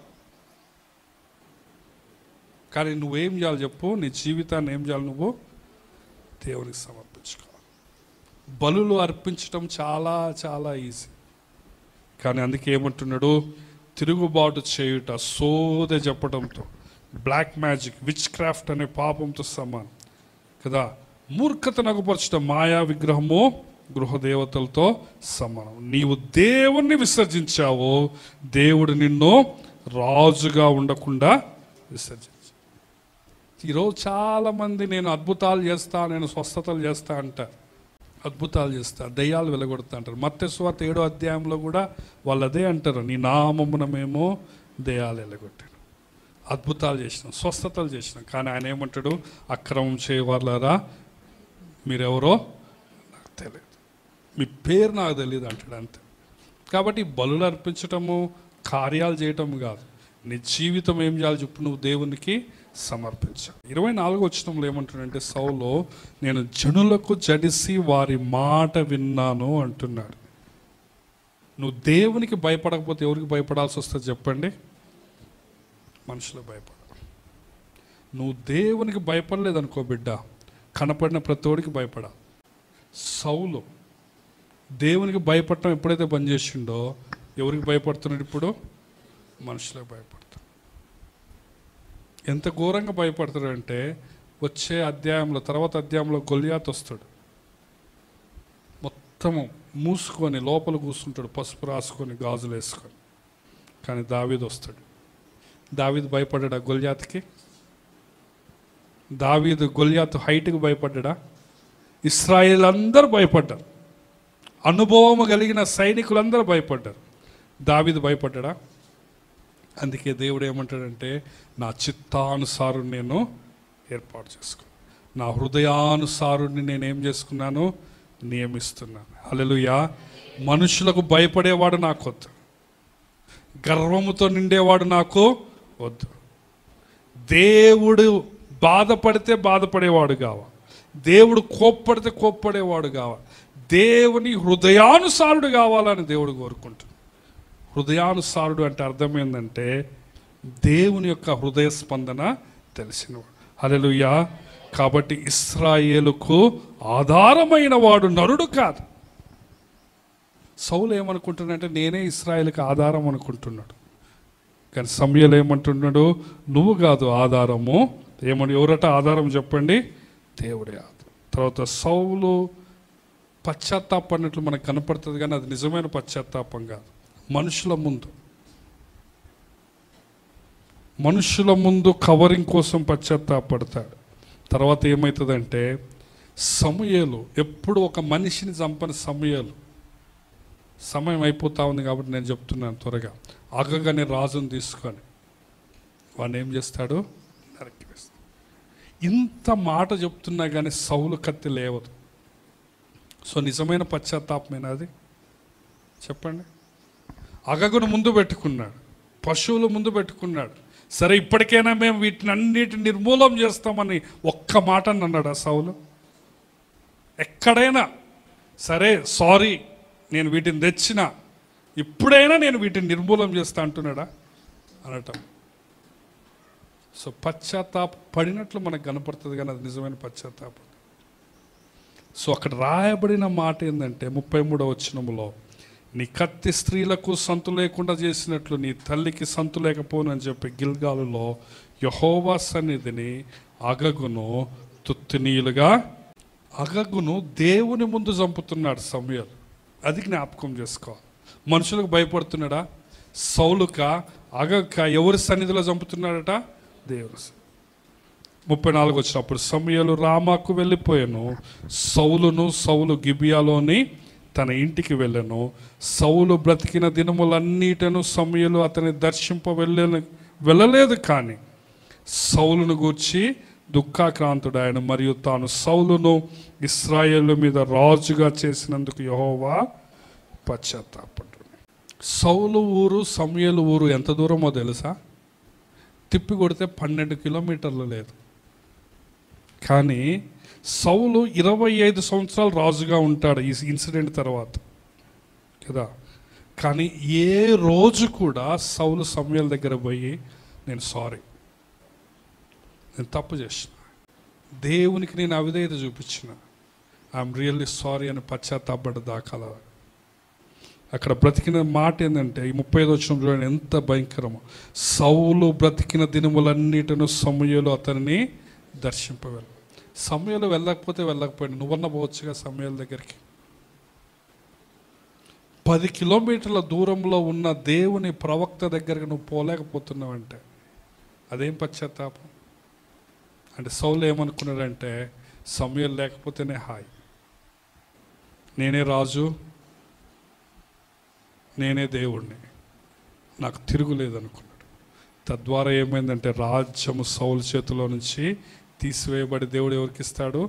కానీ నువ్వేం చేయాలి చెప్పు? నీ జీవితాన్ని ఏం చేయాలి? నువ్వు దేవునికి సమర్పించుకోవాలి. బలులు అర్పించడం చాలా చాలా ఈజీ. కానీ అందుకే ఏమంటున్నాడు? తిరుగుబాటు చేయుట, సోదె చెప్పడంతో, బ్లాక్ మ్యాజిక్, విచ్ క్రాఫ్ట్ అనే పాపంతో సమానం కదా. మూర్ఖత నగుపరచడం, మాయా విగ్రహము, గృహదేవతలతో సమానం. నీవు దేవుణ్ణి విసర్జించావో దేవుడు నిన్ను రాజుగా ఉండకుండా విసర్జించావు. ఈరోజు చాలామంది నేను అద్భుతాలు చేస్తా, నేను స్వస్థతలు చేస్తా అంటారు, అద్భుతాలు చేస్తా, దయ్యాలు వెలగొడతా అంటారు. మత్తయి సువార్త 7వ అధ్యాయంలో కూడా వాళ్ళు అదే అంటారు, నీ నామమున మేము దయ్యాలు వెలగొట్టాను, అద్భుతాలు చేసినాం, స్వస్థతలు చేసినాం. కానీ ఆయన ఏమంటాడు? అక్రమం చేయవాళ్ళారా మీరెవరో నాకు తెలియదు, మీ పేరు నాకు తెలియదు అంటాడు, అంతే. కాబట్టి బలులు అర్పించటము, కార్యాలు చేయటం కాదు, నీ జీవితం ఏం చేయాలి చెప్పు? నువ్వు దేవునికి సమర్పించాలి. 24వ వచనంలో ఏమంటున్నాడంటే, సౌలు నేను జనులకు జడిసి వారి మాట విన్నాను అంటున్నాడు. నువ్వు దేవునికి భయపడకపోతే ఎవరికి భయపడాల్సి వస్తుంది చెప్పండి? మనుషులు భయపడాలి. నువ్వు దేవునికి భయపడలేదనుకో బిడ్డ, కనపడిన ప్రతోడికి భయపడాలి. సౌలు దేవునికి భయపడటం ఎప్పుడైతే బంద్ చేసిండో ఎవరికి భయపడుతున్నాడు? ఇప్పుడు మనుషులకు భయపడతాడు. ఎంత ఘోరంగా భయపడతాడంటే వచ్చే అధ్యాయంలో, తర్వాత అధ్యాయంలో గొల్యాతు వస్తాడు, మొత్తము మూసుకొని లోపల కూర్చుంటాడు, పసుపు రాసుకొని గాజులు వేసుకొని. కానీ దావీదు వస్తాడు. దావీదు భయపడ్డా గొల్యాతుకి? దావీదు గొల్యాతు హైట్కి భయపడ్డా? ఇశ్రాయేల్ అందరూ భయపడ్డారు, అనుభవం కలిగిన సైనికులందరూ భయపడ్డారు. దావీదు భయపడ్డా? అందుకే దేవుడు ఏమంటాడంటే, నా చిత్తానుసారుని నేను ఏర్పాటు చేసుకున్నాను, నా హృదయానుసారుని నేనేం చేసుకున్నాను? నియమిస్తున్నాను. హల్లెలూయా. మనుషులకు భయపడేవాడు నాకు వద్దు, గర్వముతో నిండేవాడు నాకు వద్దు. దేవుడు బాధపడితే బాధపడేవాడు కావాలి, దేవుడు కోప్పడితే కోప్పడేవాడు కావాలి, దేవుని హృదయానుసారుడు కావాలని దేవుడు కోరుకుంటున్నాడు. హృదయానుసారుడు అంటే అర్థం ఏంటంటే దేవుని యొక్క హృదయ స్పందన తెలిసినవాడు. హల్లెలూయా. కాబట్టి ఇశ్రాయేలుకు ఆధారమైన వాడు నరుడు కాదు. సౌలు ఏమనుకుంటున్నాడంటే నేనే ఇశ్రాయేలుకి ఆధారం అనుకుంటున్నాడు. కానీ సమూయేలు ఏమంటున్నాడు? నువ్వు కాదు ఆధారము. ఎవరట ఆధారం చెప్పండి? దేవుడే ఆధారం. తర్వాత సౌలు పశ్చాత్తాపడినట్లు మనకు కనపడుతుంది, కానీ అది నిజమైన పశ్చాత్తాపం కాదు. మనుషుల ముందు కవరింగ్ కోసం పశ్చాత్తాపడతాడు. తర్వాత ఏమవుతుందంటే సమూయేలు ఎప్పుడు ఒక మనిషిని చంపని సమూయేలు, సమయం అయిపోతా ఉంది కాబట్టి నేను చెప్తున్నాను త్వరగా, అగగనే రాజును తీసుకొని వాడిని ఏం చేస్తాడు? నరికివేస్తాడు. ఇంత మాట చెప్తున్నా కానీ సౌలు కత్తి లేవదు. సో నిజమైన పశ్చాత్తాపమేనా అది? చెప్పండి. అగగును ముందు పెట్టుకున్నాడు, పశువులు ముందు పెట్టుకున్నాడు. సరే ఇప్పటికైనా మేము వీటిని అన్నిటిని నిర్మూలం చేస్తామని ఒక్క మాట అన్నాడు ఆ సౌలు? ఎక్కడైనా సరే సారీ నేను వీటిని తెచ్చిన, ఇప్పుడైనా నేను వీటిని నిర్మూలం చేస్తా అంటున్నాడా? అనటం. సో పశ్చాత్తాప పడినట్లు మనకు కనపడుతుంది, కానీ అది నిజమైన పశ్చాత్తాపం. సో అక్కడ రాయబడిన మాట ఏంటంటే 33వ వచనములో, నీ కత్తి స్త్రీలకు సంతు లేకుండా చేసినట్లు నీ తల్లికి సంతు లేకపోను అని చెప్పి గిల్గాలులో యెహోవా సన్నిధిని అగగును తుత్తునీయులుగా, అగగును దేవుని ముందు చంపుతున్నాడు సమూయేలు. అది జ్ఞాపకం చేసుకోవాలి. మనుషులకు భయపడుతున్నాడా? సౌలుక అగగ ఎవరి సన్నిధిలో చంపుతున్నాడట? దేవుని. 34 వచ్చినప్పుడు సమూయేలు రామాకు వెళ్ళిపోయాను, సౌలు గిబియాలోని తన ఇంటికి వెళ్ళాను. సౌలు బ్రతికిన దినములన్నిటను సమూయేలు అతని వెళ్ళలేదు. కానీ సౌలును గూర్చి దుఃఖాక్రాంతుడాయను, మరియు తాను సౌలును ఇశ్రాయేలు మీద రాజుగా చేసినందుకు యెహోవా పశ్చాత్తాపడ్డాడు. సౌలు ఊరు సమూయేలు ఊరు ఎంత దూరమో తెలుసా? తిప్పి కొడితే 12 కిలోమీటర్లు లేదు. కానీ సౌలు 25 సంవత్సరాలు రాజుగా ఉంటాడు ఈ ఇన్సిడెంట్ తర్వాత కదా. కానీ ఏ రోజు కూడా సౌలు సమూయేలు దగ్గర పోయి నేను తప్పు చేసిన, దేవునికి నేను అవిధేయత చూపించిన, ఐఎమ్ రియల్లీ సారీ అని పశ్చాత్తాపడ్డ దాఖలా. అక్కడ బ్రతికిన మాట ఏంటంటే ఈ 35 వచనం చూడండి, ఎంత భయంకరమో. సౌలు బ్రతికిన దినములన్నిటను సమూయేలు అతనిని దర్శింపవెళ్ళ. సమూయేలు వెళ్ళకపోయాడు, నువ్వన్న పోవచ్చుగా సమూయేలు దగ్గరికి. 10 కిలోమీటర్ల దూరంలో ఉన్న దేవుని ప్రవక్త దగ్గరికి నువ్వు పోలేకపోతున్నావంటే అదేం పశ్చాత్తాపం? అంటే సౌలు ఏమనుకున్నాడంటే సమూయేలు లేకపోతేనే హాయ్, నేనే రాజు, నేనే దేవుణ్ణి, నాకు తిరుగులేదనుకున్నాడు. తద్వారా ఏమైందంటే రాజ్యము సౌలు చేతిలో నుంచి తీసివేయబడి దేవుడు ఎవరికి ఇస్తాడు?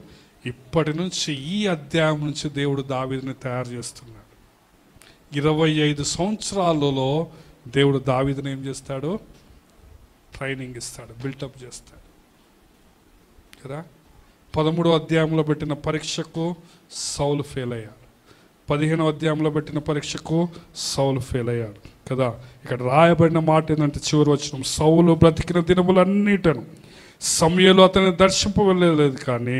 ఇప్పటి నుంచి ఈ అధ్యాయం నుంచి దేవుడు దావీదుని తయారు చేస్తున్నాడు. 25 సంవత్సరాలలో దేవుడు దావీదుని ఏం చేస్తాడు? ట్రైనింగ్ ఇస్తాడు, బిల్టప్ చేస్తాడు కదా. 13వ అధ్యాయంలో పెట్టిన పరీక్షకు సౌలు ఫెయిల్ అయ్యాడు. 15వ అధ్యాయంలో పెట్టిన పరీక్షకు సౌలు ఫెయిల్ అయ్యాడు కదా. ఇక్కడ రాయబడిన మాట ఏంటంటే చివరి వచనం, సౌలు బ్రతికిన దినములన్నిటను సమూయేలు అతన్ని దర్శింపవెళ్ళలేదు. కానీ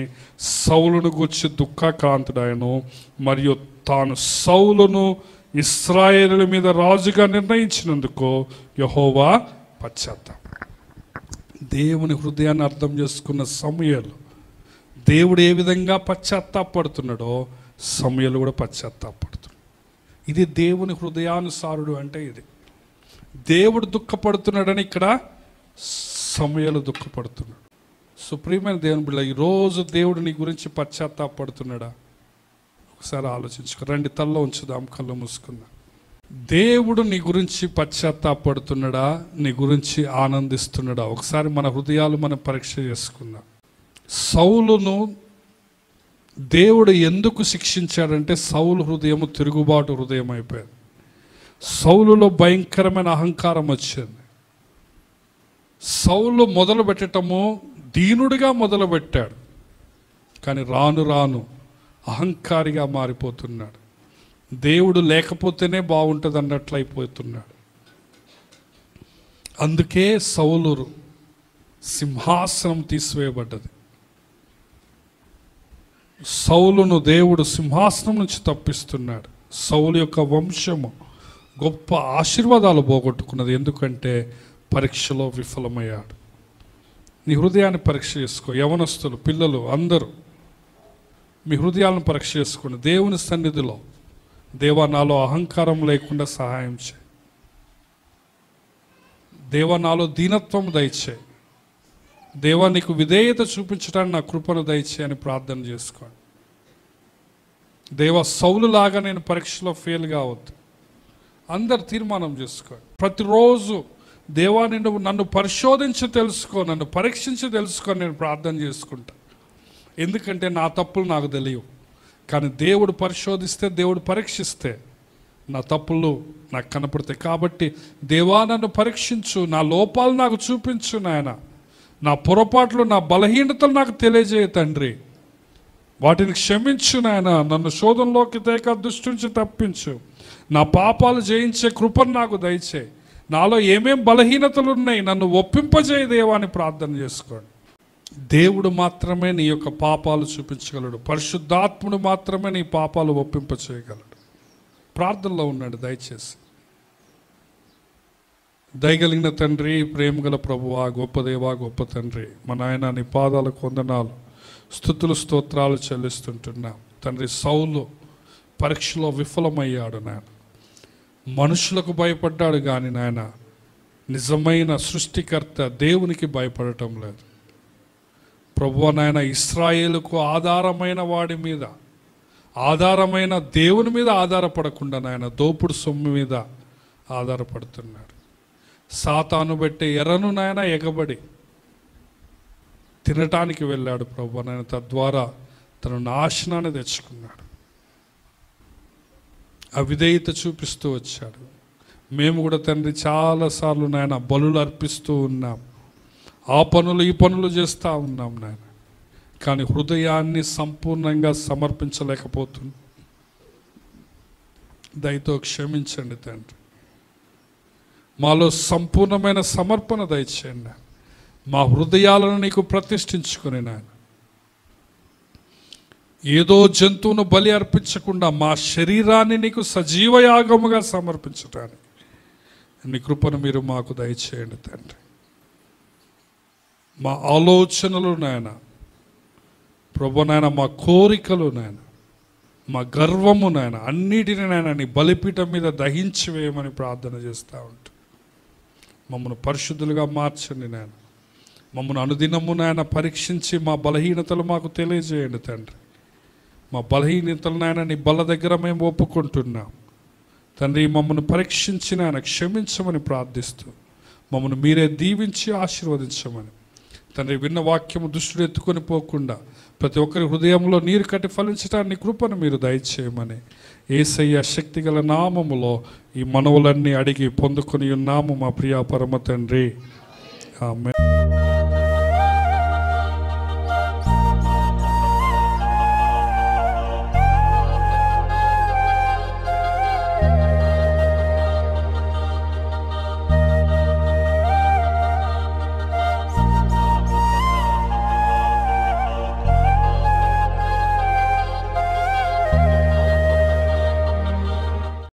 సౌలును గూర్చి దుఃఖాక్రాంతుడాయను, మరియు తాను సౌలును ఇశ్రాయేలు మీద రాజుగా నిర్ణయించినందుకు యెహోవా పశ్చాత్తాప. దేవుని హృదయాన్ని అర్థం చేసుకున్న సమూయేలు దేవుడు ఏ విధంగా పశ్చాత్తాపడుతున్నాడో సమూయేలు కూడా పశ్చాత్తాపడుతున్నాడు. ఇది దేవుని హృదయానుసారుడు అంటే ఇది. దేవుడు దుఃఖపడుతున్నాడని ఇక్కడ సమూయేలు దుఃఖపడుతున్నాడు. సుప్రీమైన దేవుని బిడ్డ, ఈరోజు దేవుడు నీ గురించి పశ్చాత్తాపడుతున్నాడా? ఒకసారి ఆలోచించుకో. రండి, తల్లో ఉంచుదాం, కళ్ళు మూసుకుందాం. దేవుడు నీ గురించి పశ్చాత్తాపడుతున్నాడా? నీ గురించి ఆనందిస్తున్నాడా? ఒకసారి మన హృదయాలు మనం పరీక్ష చేసుకుందాం. సౌలును దేవుడు ఎందుకు శిక్షించాడంటే సౌలు హృదయము తిరుగుబాటు హృదయం అయిపోయింది. సౌలులో భయంకరమైన అహంకారం వచ్చింది. సౌలు మొదలు పెట్టటము దీనుడిగా మొదలుపెట్టాడు, కానీ రాను రాను అహంకారిగా మారిపోతున్నాడు. దేవుడు లేకపోతేనే బాగుంటుంది అన్నట్లు అయిపోతున్నాడు. అందుకే సౌలు సింహాసనం తీసివేయబడ్డది. సౌలును దేవుడు సింహాసనం నుంచి తప్పిస్తున్నాడు. సౌలు యొక్క వంశము గొప్ప ఆశీర్వాదాలు పోగొట్టుకున్నది. ఎందుకంటే పరీక్షలో విఫలమయ్యాడు. నీ హృదయాన్ని పరీక్ష చేసుకో. యవనస్తులు, పిల్లలు అందరూ మీ హృదయాలను పరీక్ష చేసుకోండి. దేవుని సన్నిధిలో, దేవా నాలో అహంకారం లేకుండా సహాయం చేయి, దేవా నాలో దీనత్వం దయచేయి, దేవా నీకు విధేయత చూపించడానికి నా కృపను దయచేయి అని ప్రార్థన చేసుకోండి. దేవా సౌలులాగా నేను పరీక్షలో ఫెయిల్ కావద్దు. అందరు తీర్మానం చేసుకోండి. ప్రతిరోజు దేవా నన్ను పరిశోధించి తెలుసుకో, నన్ను పరీక్షించి తెలుసుకొని నేను ప్రార్థన చేసుకుంటా. ఎందుకంటే నా తప్పులు నాకు తెలియవు, కానీ దేవుడు పరిశోధిస్తే, దేవుడు పరీక్షిస్తే నా తప్పులు నాకు కనపడతాయి. కాబట్టి దేవా నన్ను పరీక్షించు, నా లోపాలు నాకు చూపించు నాయన, నా పొరపాట్లు, నా బలహీనతలు నాకు తెలియజేయ తండ్రి, వాటిని క్షమించు నాయన, నన్ను శోధనలోకి తేక దుష్టు నుంచి తప్పించు, నా పాపాలు జయించే కృపను నాకు దయచేయి, నాలో ఏమేం బలహీనతలు ఉన్నాయి నన్ను ఒప్పింపజేయ దేవా అని ప్రార్థన చేసుకోండి. దేవుడు మాత్రమే నీ యొక్క పాపాలు చూపించగలడు. పరిశుద్ధాత్ముడు మాత్రమే నీ పాపాలు ఒప్పింపచేయగలడు. ప్రార్థనలో ఉన్నాడు. దయచేసి దయగలిగిన తండ్రి, ప్రేమగల ప్రభువా, గొప్ప దేవా, గొప్ప తండ్రి, మా నాయన నీ పాదాలకు వందనాలు, స్తుతులు స్తోత్రాలు చెల్లిస్తుంటున్నా తండ్రి. సౌలు పరీక్షలో విఫలమయ్యాడు నాయన. మనుషులకు భయపడ్డాడు కానీ నాయన నిజమైన సృష్టికర్త దేవునికి భయపడటం లేదు. ప్రభువా నాయన ఇశ్రాయేలుకు ఆధారమైన వాడి మీద, ఆధారమైన దేవుని మీద ఆధారపడకుండా నాయన దోపుడు సొమ్ము మీద ఆధారపడుతున్నాడు. సాతాను పెట్టే ఎర్రను నాయన ఎగబడి తినటానికి వెళ్ళాడు ప్రభువా నాయన. తద్వారా తన నాశనాన్ని తెచ్చుకున్నాడు. అవిధేయత చూపిస్తూ వచ్చాడు. మేము కూడా తండ్రి చాలాసార్లు నాయన బలులు అర్పిస్తూ ఉన్నాం, ఆ పనులు ఈ పనులు చేస్తూ ఉన్నాం నాయన. కానీ హృదయాన్ని సంపూర్ణంగా సమర్పించలేకపోతున్నాం. దయతో క్షమించండి తండ్రి. మాలో సంపూర్ణమైన సమర్పణ దయచేయండి. మా హృదయాలను నీకు ప్రతిష్ఠించుకుని నాయన, ఏదో జంతువును బలి అర్పించకుండా మా శరీరాన్ని నీకు సజీవయాగముగా సమర్పించటానికి నీ కృపను మీరు మాకు దయచేయండి తండ్రి. మా ఆలోచనలు నాయన ప్రభు నాయన, మా కోరికలు నాయన, మా గర్వము నాయన, అన్నిటిని నాయన నీ బలిపీఠం మీద దహించి వేయమని ప్రార్థన చేస్తూ ఉంటాం. మమ్మల్ని పరిశుద్ధులుగా మార్చండి నాయన. మమ్మల్ని అనుదినము నాయన పరీక్షించి మా బలహీనతలు మాకు తెలియజేయండి తండ్రి. మా బలహీనతలు నాయన నీ బల దగ్గర మేము ఒప్పుకుంటున్నాం తండ్రి. మమ్మల్ని పరీక్షించి నాయన క్షమించమని ప్రార్థిస్తూ మమ్మల్ని మీరే దీవించి ఆశీర్వదించమని తండ్రి. విన్న వాక్యము దుష్టుడు ఎత్తుకొని పోకుండా ప్రతి ఒక్కరి హృదయంలో నీరు కట్టి ఫలించటాన్ని కృపను మీరు దయచేయమని యేసయ్య శక్తిగల నామములో ఈ మనవులన్నీ అడిగి పొందుకొని ఉన్నాము మా ప్రియ పరమ తండ్రి. ఆమేన్.